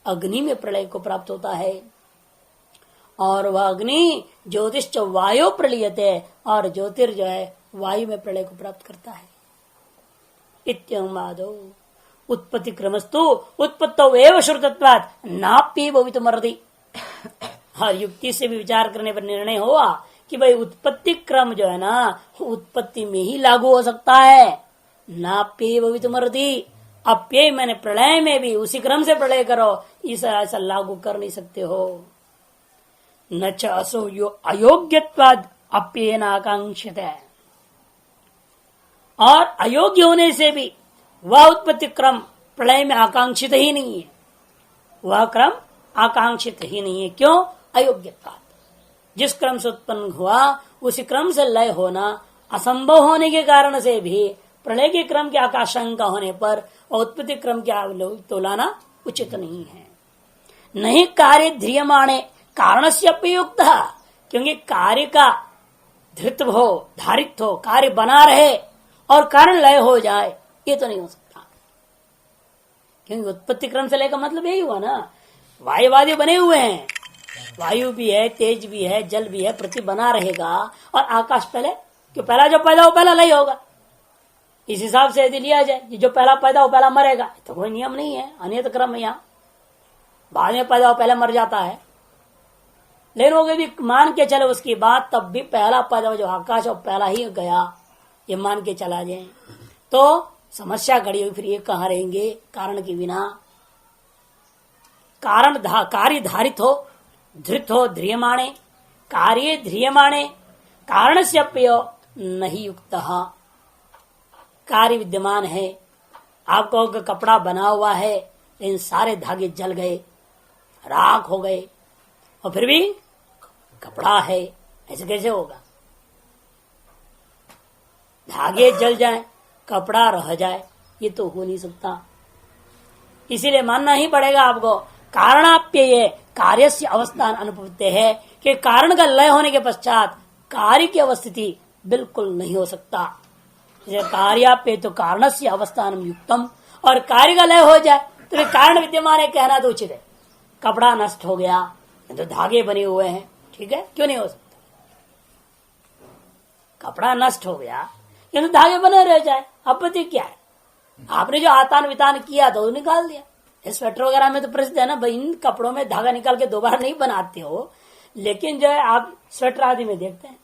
अग्नि में प्रलय को प्राप्त होता है, और वह अग्नि ज्योतिष वायु प्रलीयते, और ज्योतिर जो है वायु में प्रलय को प्राप्त करता है। इत्यमादो उत्पत्ति क्रमस्तु उत्पत्तो एव श्रुतत्वात् नाप्य भवितुमर्हति। हर युक्ति से भी विचार करने पर निर्णय हुआ कि भाई उत्पत्ति क्रम जो है ना उत्पत्ति में ही लागू हो सकता है। नाप्य भवितुमर्हति, अप्यय मैंने प्रलय में भी उसी क्रम से प्रलय करो, ऐसा लागू कर नहीं सकते हो। न च असो अयोग्यत्वाद अप्येन आकांक्षित है, और अयोग्य होने से भी वह उत्पत्ति क्रम प्रलय में आकांक्षित ही नहीं है, वह क्रम आकांक्षित ही नहीं है। क्यों? अयोग्यता। जिस क्रम से उत्पन्न हुआ उसी क्रम से लय होना असंभव होने के कारण से भी प्रलय के क्रम की आकांक्षा होने पर उत्पत्ति क्रम की तुलना उचित नहीं है। नहीं कार्य ध्रियमाणे कारण से अपयुक्त, क्योंकि कार्य का धृत हो, धारित हो, कार्य बना रहे और कारण लय हो जाए, ये तो नहीं हो सकता। क्योंकि उत्पत्ति क्रम से लय का मतलब यही हुआ ना, वायुवादी बने हुए हैं, वायु भी है, तेज भी है, जल भी है, पृथ्वी बना रहेगा और आकाश पहले, क्यों पहला जो पैदा हो पहला लय होगा। इस हिसाब से यदि लिया जाए जो पहला पैदा हो पहला मरेगा, तो कोई नियम नहीं है, अनियत क्रम है। यहाँ बाद में पैदा हो पहले मर जाता है, लेकिन वो भी मान के चले उसकी बात, तब भी पहला पैदा जो आकाश और पहला ही गया, ये मान के चला जाए तो समस्या खड़ी हुई। फिर ये कहाँ रहेंगे कारण के बिना? कारण कार्य धारित हो, धृत हो, ध्रियमाणे, कार्य ध्रियमाणे, कारण से अपयो नहीं युक्त। कार्य विद्यमान है, आपको कपड़ा बना हुआ है, लेकिन सारे धागे जल गए, राख हो गए, और फिर भी कपड़ा है, ऐसे कैसे होगा? धागे जल जाए, कपड़ा रह जाए, ये तो हो नहीं सकता। इसीलिए मानना ही पड़ेगा आपको कारणाप्यय कार्य से अवस्थान अनुपत्ति है कि कारण का लय होने के पश्चात कार्य की अवस्थिति बिल्कुल नहीं हो सकता। कार्याप्य तो कारण से अवस्थान युक्तम, और कार्य का लय हो जाए तो कारण विद्यमान है कहना तो उचित है। कपड़ा नष्ट हो गया तो धागे बने हुए हैं, ठीक है, क्यों नहीं हो सकता? कपड़ा नष्ट हो गया ये तो धागे बने रह जाए, आपत्ति क्या है? आपने जो आतान वितान किया तो निकाल दिया। स्वेटर वगैरह में तो प्रसिद्ध है ना भाई, इन कपड़ों में धागा निकाल के दोबारा नहीं बनाते हो, लेकिन जो है आप स्वेटर आदि में देखते हैं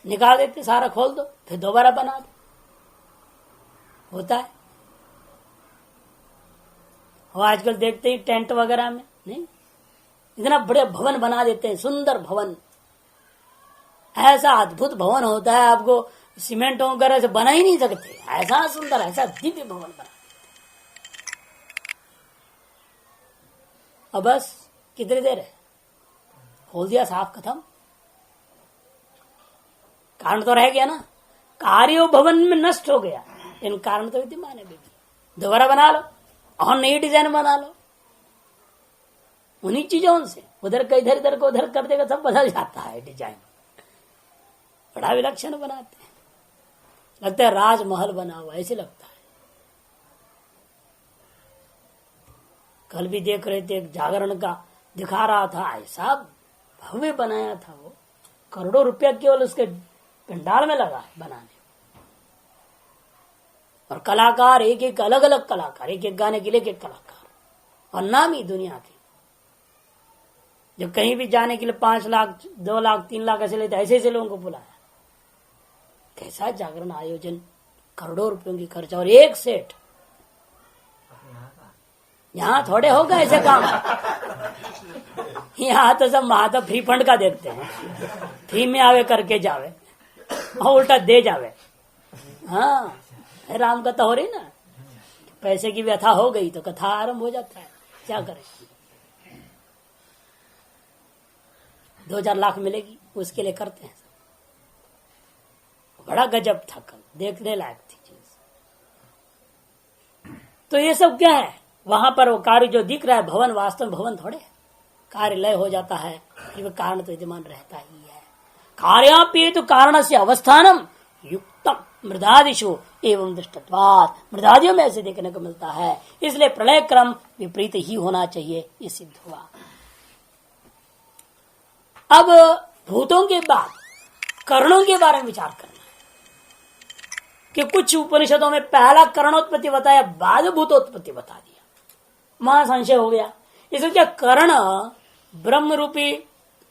निकाल देते, सारा खोल दो फिर दोबारा बना दो, होता है। और आजकल देखते हैं टेंट वगैरह में नहीं, इतना बड़े भवन बना देते हैं, सुंदर भवन, ऐसा अद्भुत भवन होता है, आपको सीमेंट वगैरह से बना ही नहीं सकते, ऐसा सुंदर, ऐसा दिव्य भवन बना। अब बस कितनी देर है, खोल दिया, साफ खत्म। कारण तो रह गया ना, कार्य भवन में नष्ट हो गया, इन कारण तो विद्यमान है, दोबारा बना लो और नई डिजाइन बना लो। उन्हीं चीजों से उधर का इधर को उधर कर देगा, सब बदल जाता है डिजाइन, बड़ा विलक्षण बनाते हैं, लगता है राजमहल बना हुआ ऐसे लगता है। कल भी देख रहे थे, एक जागरण का दिखा रहा था, ऐसा भव्य बनाया था, वो करोड़ों रुपया केवल उसके पंडाल में लगा है बनाने, और कलाकार एक एक अलग अलग कलाकार, एक एक गाने के लिए एक एक कलाकार, और नामी दुनिया के। जब कहीं भी जाने के लिए 5 लाख 2 लाख 3 लाख ऐसे लेते, ऐसे लोगों को बुलाया। कैसा जागरण आयोजन, करोड़ों रुपयों की खर्चा और एक सेठ। यहाँ थोड़े होगा ऐसे काम। यहाँ तो सब महाता फ्री फंड का देखते हैं, फ्री में आवे करके जावे और उल्टा दे जावे। हाँ, राम कथा हो रही ना, पैसे की व्यथा हो गई तो कथा आरंभ हो जाता है। क्या करें, 2-4 लाख मिलेगी उसके लिए करते हैं। बड़ा गजब था, कल देखने लायक थी चीज। तो ये सब क्या है, वहां पर वो कार्य जो दिख रहा है भवन, वास्तव में भवन थोड़े, कार्य लय हो जाता है, फिर कारण तो विद्यमान रहता ही है। कार्यापेतु कारण से अवस्थानम युक्तम मृदादिशु एवं दृष्टत्वात्, मृदादियों में ऐसे देखने को मिलता है, इसलिए प्रलय क्रम विपरीत ही होना चाहिए, ये सिद्ध हुआ। अब भूतों के बाद करणों के बारे में विचार करना है कि कुछ उपनिषदों में पहला करणोत्पत्ति बताया, बाद भूतोत्पत्ति बता दिया। वहां संशय हो गया, इसलिए क्या कर्ण ब्रह्म रूपी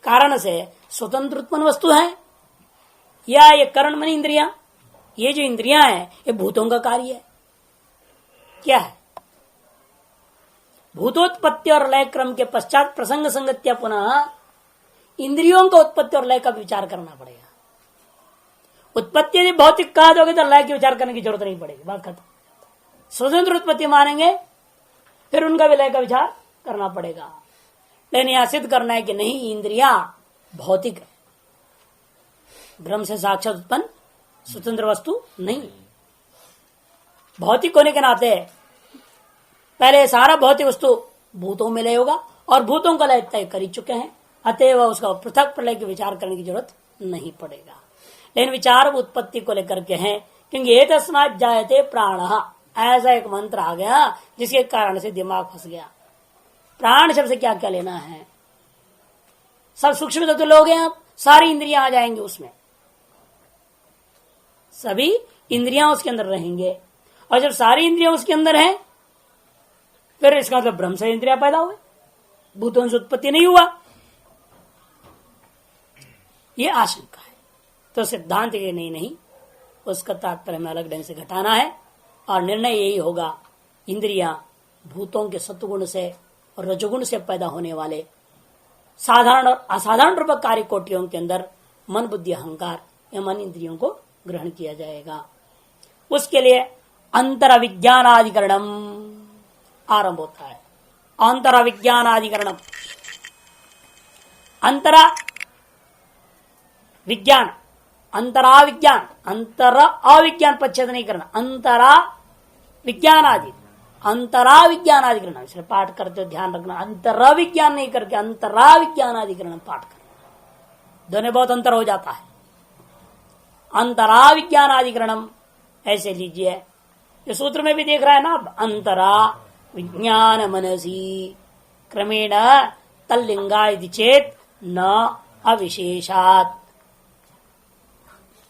कारण से स्वतंत्र उत्पन्न वस्तु है, या ये कर्ण मन इंद्रिया, ये जो इंद्रियां हैं ये भूतों का कार्य है? क्या है? भूतोत्पत्ति और लय क्रम के पश्चात प्रसंग संगत्या पुनः इंद्रियों का उत्पत्ति और लय का विचार करना पड़ेगा। उत्पत्ति यदि भौतिक कहा दोगे तो लय के विचार करने की जरूरत नहीं पड़ेगी, बात खत्म। स्वतंत्र उत्पत्ति मानेंगे फिर उनका विलय का विचार करना पड़ेगा। लेकिन यहां सिद्ध करना है कि नहीं, इंद्रियां भौतिक है, ब्रह्म से साक्षात उत्पन्न स्वतंत्र वस्तु नहीं। भौतिक होने के नाते पहले सारा भौतिक वस्तु भूतों में लय होगा और भूतों का लय तय कर ही चुके हैं, अतएव उसका पृथक प्रलय के विचार करने की जरूरत नहीं पड़ेगा। लेकिन विचार उत्पत्ति को लेकर के हैं, क्योंकि ये तस्मात् जायते प्राणः, ऐसा एक मंत्र आ गया जिसके कारण से दिमाग फंस गया। प्राण शब्द से क्या क्या लेना है? सब सूक्ष्म तत्व लोग हैं, आप सारी इंद्रियां आ जाएंगे उसमें, सभी इंद्रियां उसके अंदर रहेंगे, और जब सारी इंद्रियां उसके अंदर हैं फिर इसका मतलब ब्रह्म से इंद्रिया पैदा हुए, भूतों से उत्पत्ति नहीं हुआ, ये आशंका है। तो सिद्धांत ये नहीं, उसका तात्पर्य में अलग ढंग से घटाना है और निर्णय यही होगा, इंद्रियां भूतों के सत्वगुण से और रजोगुण से पैदा होने वाले साधारण और असाधारण रूप कार्य कोटियों के अंदर मन बुद्धि अहंकार या मन इंद्रियों को ग्रहण किया जाएगा। उसके लिए अंतरविज्ञानाधिकरणम आरंभ होता है। अंतरविज्ञानाधिकरणम, अंतरा विज्ञान, अंतरा विज्ञान, अंतर अविज्ञान पच्छेद नहीं करना, अंतरा विज्ञानादि, अंतरा विज्ञानाधिकरण, इसलिए पाठ करते हो ध्यान रखना, अंतरा विज्ञान नहीं करके अंतरा विज्ञानाधिकरण पाठ करना, दोनों बहुत अंतर हो जाता है। अंतरा विज्ञानाधिकरणम ऐसे लीजिए, ये सूत्र में भी देख रहा है ना, अंतरा विज्ञान मनसी क्रमेण तल्लिंगा यदि चेत न अविशेषात।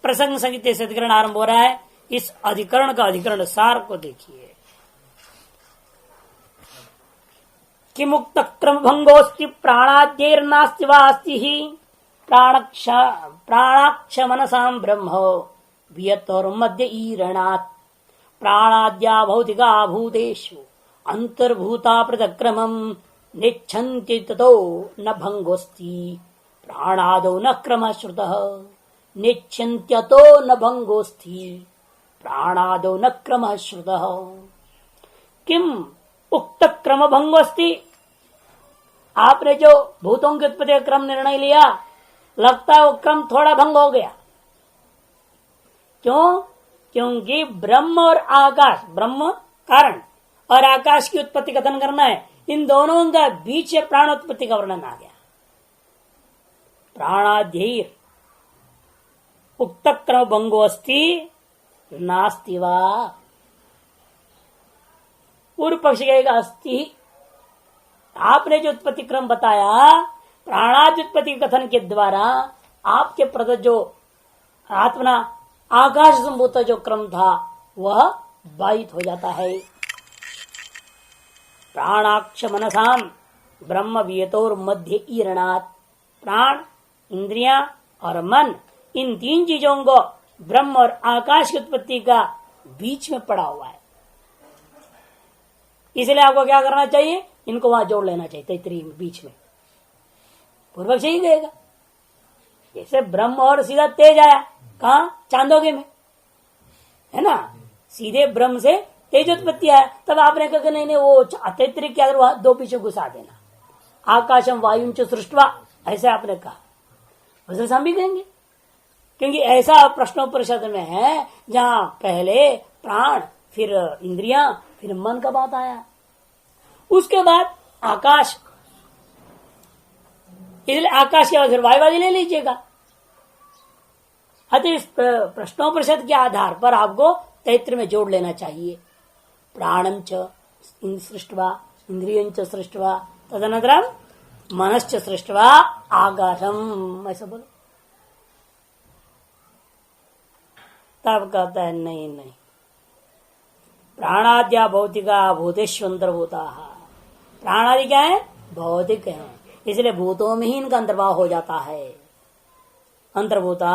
प्रसंग संगीत से अधिकरण आरंभ हो रहा है। इस अधिकरण का अधिकरण सार को देखिए कि मुक्त क्रम भंगोस्ति प्राणाद्यैर्नास्ति वा अस्ति हि प्राणाक्ष मनसां ब्रह्म वियतोर्मध्य ईरणात् प्राणाद्या भौतिका भूतेषु अंतर्भूता पृथक्क्रमं नेच्छन्ति ततो न भंगोस्ति प्राणादो न क्रमः श्रुतः नेच्छन्त्यतो न भंगोस्ति प्राणादो न क्रमः श्रुतः। किम उक्त क्रम भंगोस्ति, आपने जो भूतों के उत्पत्ति का क्रम निर्णय लिया, लगता है वो क्रम थोड़ा भंग हो गया। क्यों? क्योंकि ब्रह्म और आकाश, ब्रह्म कारण और आकाश की उत्पत्ति कथन करना है, इन दोनों का बीच प्राणोत्पत्ति का वर्णन आ गया। प्राणाध्यैर उक्त क्रम भंगोस्ति नास्ति वा, पूर्व पक्ष कहेगा अस्ति। आपने जो उत्पत्ति क्रम बताया प्राणादि उत्पत्ति कथन के द्वारा आपके प्रति जो आत्मना आकाश संभूत जो क्रम था वह बाधित हो जाता है। प्राणाक्ष मनसाम ब्रह्म वियतोर मध्य ईरणात्, प्राण, इंद्रियां और मन, इन तीन चीजों को ब्रह्म और आकाश की उत्पत्ति का बीच में पड़ा हुआ है। इसलिए आपको क्या करना चाहिए, इनको वहां जोड़ लेना चाहिए, तैतरीय में बीच में। पूर्वक ही गएगा। जैसे ब्रह्म और सीधा तेज आया कहा, चांदोगे में, है ना, सीधे ब्रह्म से तेज उत्पत्ति आया। तब आपने कहा नहीं नहीं वो तैतरीय क्या अगर दो पीछे घुसा देना, आकाशम वायुम च सृष्टवा, ऐसे आपने कहा, वैसे हम भी कहेंगे। क्योंकि ऐसा प्रश्नोपनिषद में है जहां पहले प्राण, फिर इंद्रियां, फिर मन का बात आया, उसके बाद आकाश, इसलिए आकाश के बाद फिर वायुवादी ले लीजिएगा। अतः इस प्रश्नोपनिषद के आधार पर आपको तैत्र में जोड़ लेना चाहिए। प्राणम च सृष्टवा, इंद्रियं च सृष्टवा, तदनंतरम मनश्च सृष्टवा आकाशम, ऐसा बोलो। तब कहता है नहीं नहीं, प्राणाद्या भौतिका भूतेष्वंतर्भूता, प्राणादि क्या है, भौतिक है, इसलिए भूतों में ही इनका अंतर्भाव हो जाता है। अंतर्भूता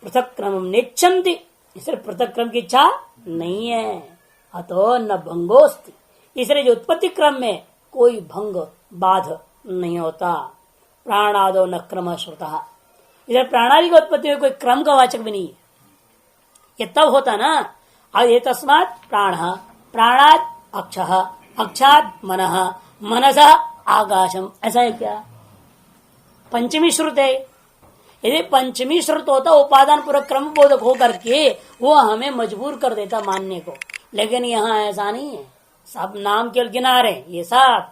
पृथक क्रम नेच्छन्ति, इसलिए पृथक क्रम की इच्छा नहीं है। अतो न भंगोस्ति, इसलिए जो उत्पत्ति क्रम में कोई भंग बाध नहीं होता। प्राणादो न क्रम श्रुता, इसलिए प्राणादि की उत्पत्ति में कोई क्रम का वाचक भी नहीं है। ये तब होता ना, अब ये तस्मात् प्राण, प्राणात् अक्षः, अक्षात् मनः, मनसः आकाशम, ऐसा है क्या? पंचमी श्रुत है। यदि पंचमी श्रुत होता उपादान पूर्वक क्रम बोधक होकर के वो हमें मजबूर कर देता मानने को, लेकिन यहाँ ऐसा नहीं है। सब नाम के किनारे ये सब,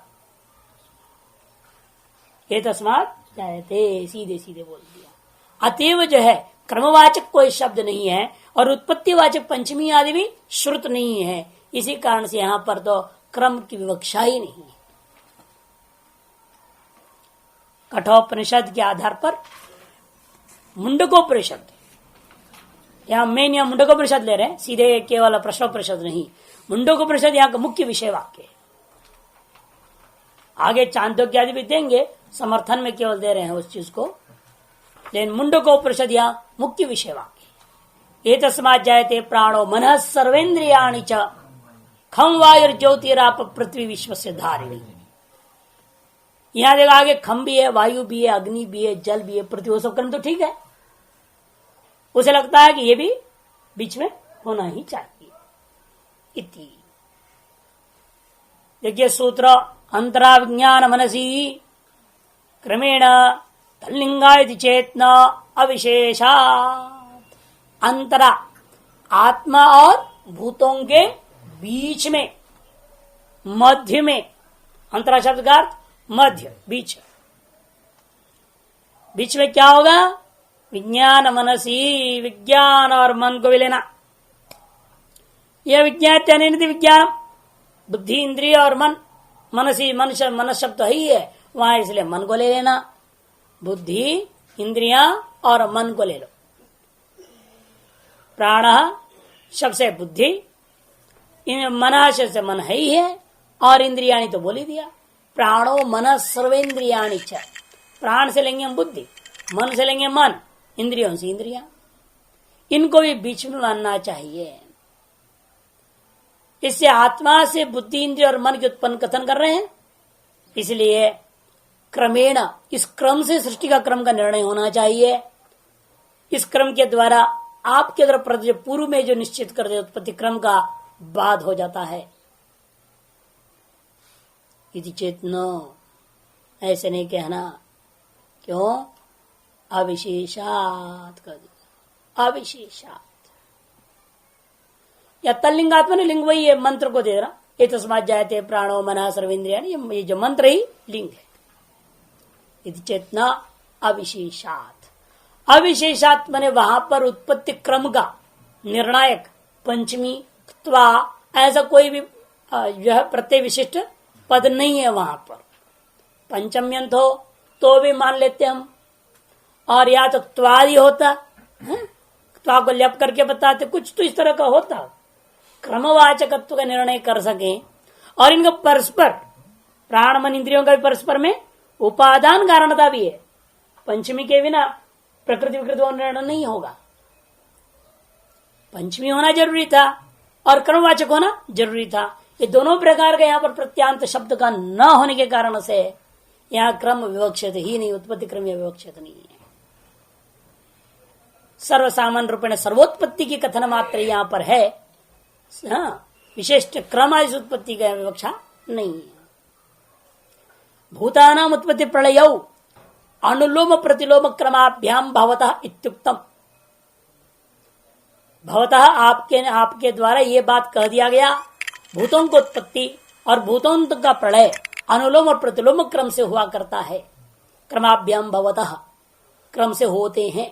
ये तस्मात् जायते, सीधे सीधे बोल दिया। अतएव जो है क्रमवाचक कोई शब्द नहीं है और उत्पत्तिवाचक पंचमी आदि भी श्रुत नहीं है। इसी कारण से यहाँ पर तो क्रम की विवक्षा ही नहीं है। कठोपनिषद के आधार पर मुंडकोपनिषद, यहाँ मेन यहाँ मुंडकोपनिषद ले रहे हैं, सीधे केवल प्रश्नोपनिषद नहीं। मुंडकोपनिषद यहाँ का मुख्य विषय वाक्य है। आगे चांदोग्य आदि भी देंगे, समर्थन में केवल दे रहे हैं उस चीज को, लेकिन मुंडकोपनिषद यहाँ मुख्य विषय वाक्य। एतस्मात् जायते प्राणो मनः सर्वेन्द्रियाणि च खम वायुर्ज्योतिराप पृथ्वी विश्वस्य धारिणी। यहां देखा आगे खम भी है, वायु भी है, अग्नि भी है, जल भी है, पृथ्वी, वो सब क्रम तो ठीक है। उसे लगता है कि ये भी बीच में होना ही चाहिए। इति देखिए सूत्र, अंतरा विज्ञान मनसी क्रमेण तल्लिंगायति चेतना अविशेषात्। अंतरा आत्मा और भूतों के बीच में, मध्य में, अंतरा शब्द का अर्थ मध्य, बीच। बीच में क्या होगा? विज्ञान मनसी, विज्ञान और मन को भी लेना। यह विज्ञान विज्ञान, बुद्धि, इंद्रिय और मन, मनसी, मन शब्द तो ही है वहां, इसलिए मन को ले लेना। बुद्धि, इंद्रियां और मन को ले लो। प्राण शब्द से बुद्धि, मन से मन है ही है, और इंद्रियाणी तो बोल ही दिया। प्राणो मन सर्वेन्द्रियाणि च, प्राण से लेंगे हम बुद्धि, मन से लेंगे मन, इंद्रियों से इंद्रियां, इनको भी बीच में मानना चाहिए। इससे आत्मा से बुद्धि, इंद्रिय और मन के उत्पन्न कथन कर रहे हैं, इसलिए क्रमेण, इस क्रम से सृष्टि का क्रम का निर्णय होना चाहिए। इस क्रम के द्वारा आपके द्वारा पूर्व में जो निश्चित कर दे उत्पत्ति क्रम का बाद हो जाता है। यदि चेतनो, ऐसे नहीं कहना, क्यों? अविशेषात कर दिया, अविशेषात। या तल्लिंगात्मा ने लिंग वही है, मंत्र को दे रहा। ये तस्मात् जायते प्राणो मनः सर्वेन्द्रियाणि, ये जो मंत्र ही लिंग है। यदि चेतना अविशेषात, अविशेषात माने वहां पर उत्पत्ति क्रम का निर्णायक पंचमी त्वा ऐसा कोई भी यह प्रत्यय विशिष्ट पद नहीं है वहां पर। पंचम्यंत हो तो भी मान लेते हम, और या तो त्वादि होता, त्वा को लप करके बताते, कुछ तो इस तरह का होता, क्रमवाचकत्व का निर्णय कर सके। और इनका परस्पर प्राण मन इंद्रियों का भी परस्पर में उपादान कारणता भी है। पंचमी के बिना प्रकृति विकृति निर्णय नहीं होगा। पंचमी होना जरूरी था और कर्मवाचक होना जरूरी था। ये दोनों प्रकार का यहाँ पर प्रत्यांत शब्द का न होने के कारण से यहाँ क्रम विवक्षित ही नहीं, उत्पत्ति क्रम विवक्षित नहीं है। सर्वसामान्य रूप में सर्वोत्पत्ति की कथन मात्र यहाँ पर है, विशिष्ट क्रम आदि उत्पत्ति का विवक्षा नहीं है। भूतानाम उत्पत्ति प्रलय अनुलोम प्रतिलोम क्रमाभ्याम भवतः इत्युक्तम। भवतः आपके द्वारा ये बात कह दिया गया, भूतों को उत्पत्ति और भूतों का प्रलय अनुलोम और प्रतिलोम क्रम से हुआ करता है। क्रमाभ्याम भवतः क्रम से होते हैं।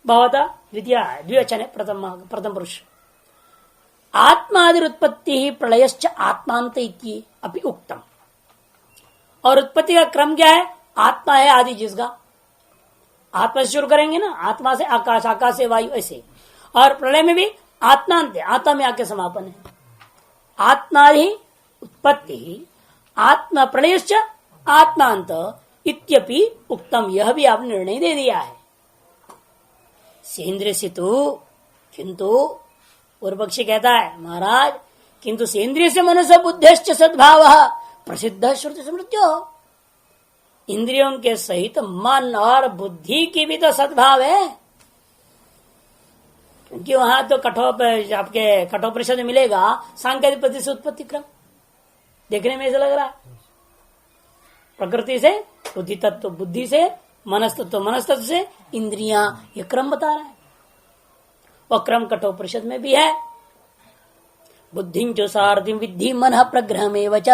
भवतः द्विवचन है, प्रथम पुरुष। आत्मादि उत्पत्ति ही प्रलयश्च आत्मांत इति अपि उक्तम। और उत्पत्ति का क्रम क्या है? आत्मा है आदि जिसका, आत्मा से शुरू करेंगे ना, आत्मा से आकाश, आकाश से वायु, ऐसे। और प्रलय में भी आत्मांत, आत्मा में आके समापन है। आत्मादि उत्पत्ति आत्मा प्रलयश्च आत्मांत इत्यपि उक्तम। यह भी आपने निर्णय दे दिया है। सेंद्रिय से तो किंतु पूर्व पक्षी कहता है महाराज किंतु सेंद्रिय से मनुष्य बुद्धिश्च सद्भाव प्रसिद्ध श्रुति स्मृत्यो। इंद्रियों के सहित मन और बुद्धि की भी तो सद्भाव है, क्योंकि वहां तो आपके कठोपनिषद में मिलेगा सांख्याधिपति से उत्पत्ति क्रम। देखने में ऐसा लग रहा है प्रकृति से बुद्धि तत्व, बुद्धि से मनस्तत्व, मनस्तत्व से इंद्रियां, ये क्रम बता रहा है। वह क्रम कठोपनिषद में भी है। बुद्धिं च सारथिं विद्धि मन प्रग्रह में वच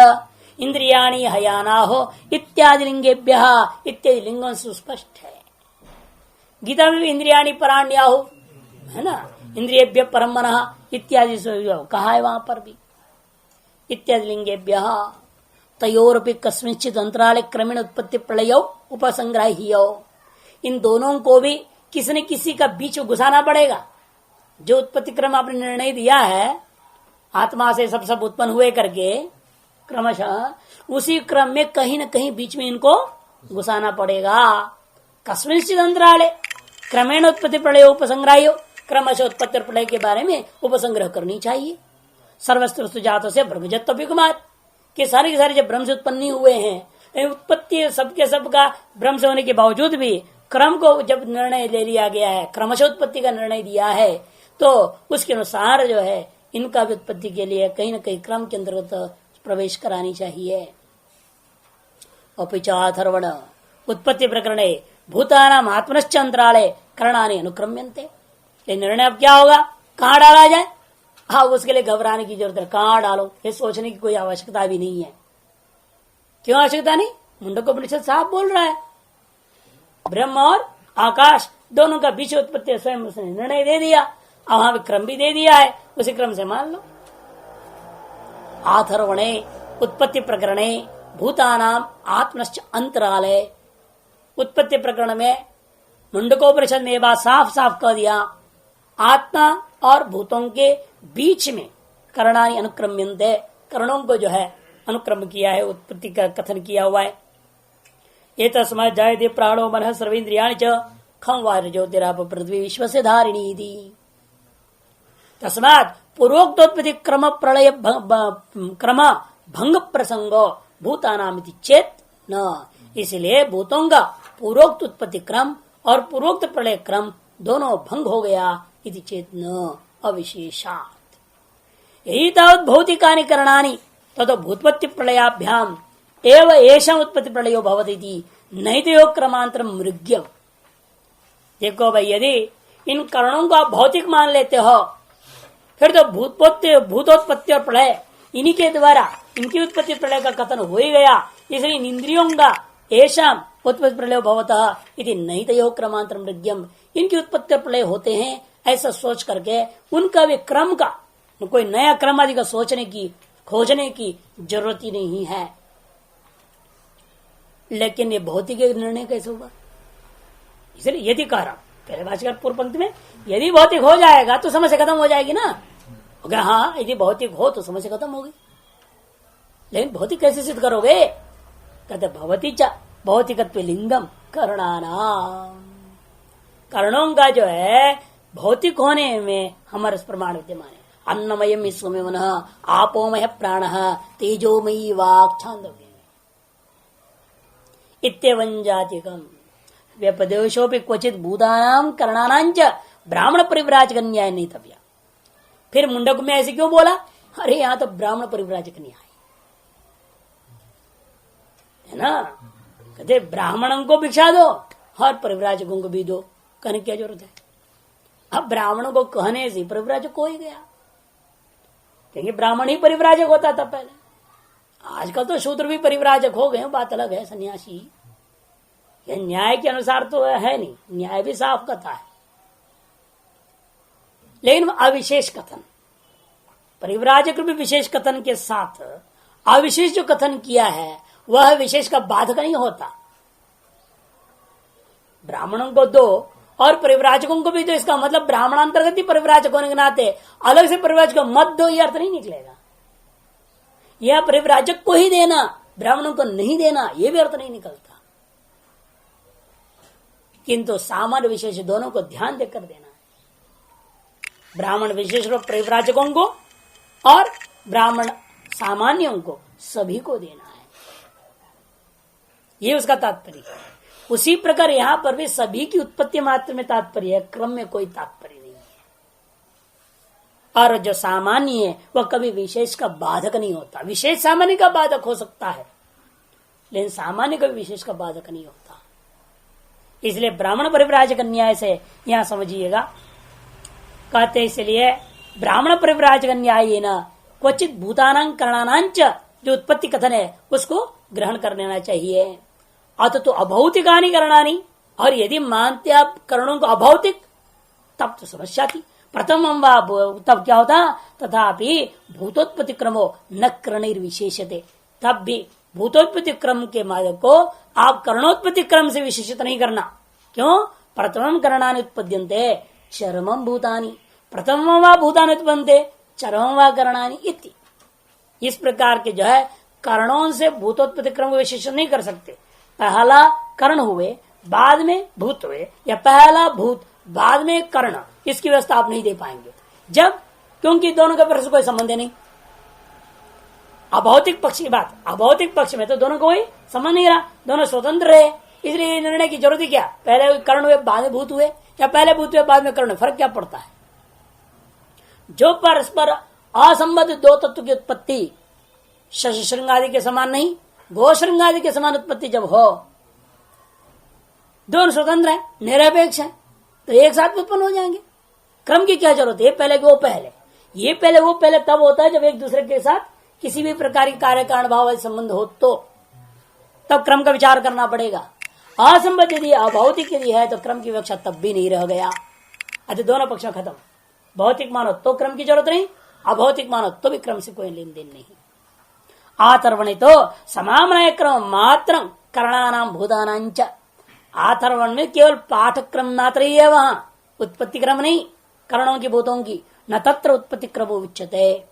इंद्रियाणि हयाना हो इत्यादि लिंगेभ्य, इत्यादि लिंगों से सुस्पष्ट है। गीता में भी इंद्रियाणि पराण्याहु है ना, इंद्रियेभ्य परम मनः इत्यादि कहा है वहां पर भी। इत्यादि लिंगेभ्य तयोरपि कस्मिंश्चित् अंतराले क्रमेण उत्पत्ति प्रलय उपसंग्राह्यो। इन दोनों को भी किसी न किसी का बीच घुसाना पड़ेगा। जो उत्पत्ति क्रम आपने निर्णय दिया है, आत्मा से सब उत्पन्न हुए करके क्रमशः, उसी क्रम में कहीं न कहीं बीच में इनको घुसाना पड़ेगा। कस्मिंश्चित् अंतराले क्रमेण उत्पत्ति प्रलय उपसंग्राह्यो। क्रमशः उत्पत्ति और प्रलय के बारे में उपसंग्रह करनी चाहिए। सर्वस्तु जात से ब्रह्मजत्व कुमार के सारे के सारे जब ब्रह्म से उत्पन्न हुए हैं, उत्पत्ति सबके सबका ब्रह्म से होने के बावजूद भी क्रम को जब निर्णय ले लिया गया है, क्रमशः उत्पत्ति का निर्णय दिया है, तो उसके अनुसार जो है इनका भी उत्पत्ति के लिए कहीं न कहीं क्रम के अंतर्गत प्रवेश करानी चाहिए। अपिचाथर्वण उत्पत्ति प्रकरणे भूतानाम आत्मनश्च अंतराले करणानि अनुक्रम्यन्ते। ये निर्णय अब क्या होगा, कहाँ डाला जाए? हाँ, उसके लिए घबराने की जरूरत है, कहाँ डालो ये सोचने की कोई आवश्यकता भी नहीं है। क्यों आवश्यकता नहीं? मुंडकोपनिषद साफ बोल रहा है, ब्रह्म और आकाश दोनों का बीच उत्पत्ति स्वयं उसने निर्णय दे दिया, और वहां भी क्रम भी दे दिया है, उसी क्रम से मान लो। आथर्वणे उत्पत्ति प्रकरणे भूतानाम आत्मनश्च अंतराले। उत्पत्ति प्रकरण में मुंडकोपनिषद में बात साफ साफ कह दिया, आत्मा और भूतों के बीच में करणानि अनुक्रम्यन्ते, करणों को जो है अनुक्रम किया है, उत्पत्ति का कथन किया हुआ है। ये तस्मात् जायते प्राणो मनः सर्वेन्द्रियाणि च खं वायु ज्योतिराप पृथ्वी विश्वस्य धारिणी दी। तस्मात् पूर्वोक्तोत्पत्ति क्रम प्रलय क्रम भंग प्रसंगो भूतानामिति चेत न। इसलिए भूतों का पूर्वोक्त उत्पत्ति क्रम और पूर्वोक्त प्रलय क्रम दोनों भंग हो गया, इति चेत न अविशेषात्। यही तावत् भौतिकानि करणानि ततो भूतपत्ति प्रलयाभ्याम एव एषां उत्पत्ति प्रलयो भवति नैतयो क्रमांतरम मृग्यम। देखो भाई, यदि इन करणों को आप भौतिक मान लेते हो, फिर तो भूतोत्पत्ति और प्रलय इन्हीं के द्वारा इनकी उत्पत्ति प्रलय का कथन हो ही गया। इसलिए इन इंद्रियों का एषां उत्पत्ति प्रलय भवतः इति नैतयो क्रमांतरम मृग्यम, इनकी उत्पत्ति प्रलय होते हैं ऐसा सोच करके उनका भी क्रम का कोई नया क्रम आदि का सोचने की खोजने की जरूरत ही नहीं है। लेकिन ये भौतिक निर्णय कैसे होगा? इसलिए यदि कह रहा पहले भाषकर पूर्व पंक्ति में, यदि भौतिक हो जाएगा तो समस्या खत्म हो जाएगी ना। अगर हाँ, यदि भौतिक हो तो समस्या खत्म होगी। लेकिन भौतिक कैसे सिद्ध करोगे? कहते भवती च भौतिकत्व लिंगम कर्णानाम, कर्णों का जो है भौतिक होने में हमारे प्रमाण विद्यमान है। अन्नमयम विश्वमे मन आपोमय प्राण तेजोमयी वाक् छांदोग्य इत्येवं जातिकम व्यपदेशोपि क्वचित भूतानां कर्णानां च ब्राह्मण परिव्राजक न्याय नहीं तव्या। फिर मुंडक में ऐसे क्यों बोला? अरे यहां तो ब्राह्मण परिव्राजक न्याय है ना। कहते ब्राह्मणों को भिक्षा दो और परिव्राजकों को भी दो, कहने की क्या जरूरत है? अब ब्राह्मणों को कहने से परिव्राजक हो ही गया, क्योंकि ब्राह्मण ही परिव्राजक होता था पहले। आजकल तो शूद्र भी परिव्राजक हो गए, बात अलग है, सन्यासी। यह न्याय के अनुसार तो है नहीं, न्याय भी साफ कथा है, लेकिन अविशेष कथन, परिव्राजक भी विशेष कथन के साथ अविशेष जो कथन किया है वह विशेष का बाधक नहीं होता। ब्राह्मणों को दो और परिव्राजकों को भी दो, इसका मतलब ब्राह्मणांतर्गत ही परिव्राजक होने के नाते अलग से परिव्राजक को मत दो, यह अर्थ नहीं निकलेगा। यह परिव्राजक को ही देना, ब्राह्मणों को नहीं देना, यह भी अर्थ नहीं निकलता। किंतु सामान्य विशेष दोनों को ध्यान देकर देना है। ब्राह्मण विशेष रूप परिव्राजकों को और ब्राह्मण सामान्यों को सभी को देना है, ये उसका तात्पर्य है। उसी प्रकार यहां पर भी सभी की उत्पत्ति मात्र में तात्पर्य है, क्रम में कोई तात्पर्य नहीं है। और जो सामान्य है वह कभी विशेष का बाधक नहीं होता। विशेष सामान्य का बाधक हो सकता है, लेकिन सामान्य कभी विशेष का बाधक नहीं होता। इसलिए ब्राह्मण परिव्राजक न्याय से यहां समझिएगा, कहते इसलिए ब्राह्मण परिव्राजक न्याय न क्वचित भूतानां कर्णानांच, जो उत्पत्ति कथन है उसको ग्रहण कर लेना चाहिए। अत तो अभौतिकानि कर्णानि, और यदि मानते आप कर्णों को अभौतिक तब तो समस्या थी। प्रथम तब क्या होता? तथापि भूतोत्पत्ति क्रमो न कर्णैर्विशेषते, तब भी भूतोत्पत्ति क्रम के मार्ग को आप कर्णोत्पत्ति क्रम से विशेषित नहीं करना। क्यों? प्रथम कर्णानि उत्पद्यन्ते चरमं भूतानि, प्रथमं वा भूतानि उत्पन्नते चरमं वा कर्णानि इति। इस प्रकार के जो है कर्णों से भूतोत्पत्ति क्रम को विशेषण नहीं कर सकते। पहला कर्ण हुए बाद में भूत हुए, या पहला भूत बाद में कर्ण, इसकी व्यवस्था आप नहीं दे पाएंगे। जब? क्योंकि दोनों का परस्पर कोई संबंध नहीं। अभौतिक पक्ष की बात, अभौतिक पक्ष में तो दोनों को कोई संबंध नहीं रहा, दोनों स्वतंत्र रहे, इसलिए निर्णय की जरूरत ही क्या? पहले कर्ण हुए बाद में भूत हुए, या पहले भूत हुए बाद में कर्ण, फर्क क्या पड़ता है? जो परस्पर असंबद्ध दो तत्व की उत्पत्ति शश श्रृंग आदि के समान नहीं, गो श्रृंग आदि के समान उत्पत्ति जब हो, दोनों स्वतंत्र है, निरपेक्ष है, तो एक साथ उत्पन्न हो जाएंगे। क्रम की क्या जरूरत है? ये पहले वो पहले, ये पहले वो पहले तब होता है जब एक दूसरे के साथ किसी भी प्रकार की कार्य कारण भाव संबंध हो, तो तब क्रम का विचार करना पड़ेगा। असंबद्ध यदि अभौतिक यदि है तो क्रम की विवक्षा तब भी नहीं रह गया। अतः दोनों पक्ष खत्म। भौतिक मानो तो क्रम की जरूरत नहीं, अभौतिक मानो तो भी क्रम से कोई लेन देन नहीं। आतर्वणे तो समामनाय क्रम मात्र कर्णानां भूतानांच, आतर्वण में केवल पाठक्रम मात्र ही है, वहां उत्पत्ति क्रम नहीं कर्णों की भूतों की, न तत्र उत्पत्ति क्रमो विच्यते।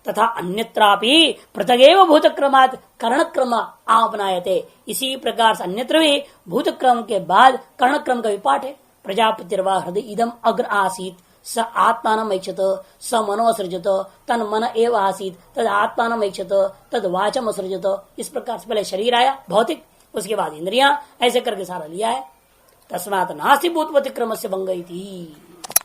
तथा अन्यत्रापि पृथगेव भूत क्रमात् कर्ण क्रम आपनायते, इसी प्रकार से अन्यत्र भी भूत क्रम के बाद कर्ण क्रम का विपाठ है। प्रजापतिर्वा हृदय इदम अग्र आसीत स आत्मानम ऐक्षत स मनोसृजत तन मन एव आसीत तद आत्मानम ऐक्षत तद वाचम असृजत। इस प्रकार से पहले शरीर आया भौतिक, उसके बाद इंद्रियां, ऐसे करके सारा लिया है। तस्मात् नास्ति भूतपति क्रम से बंगई थी।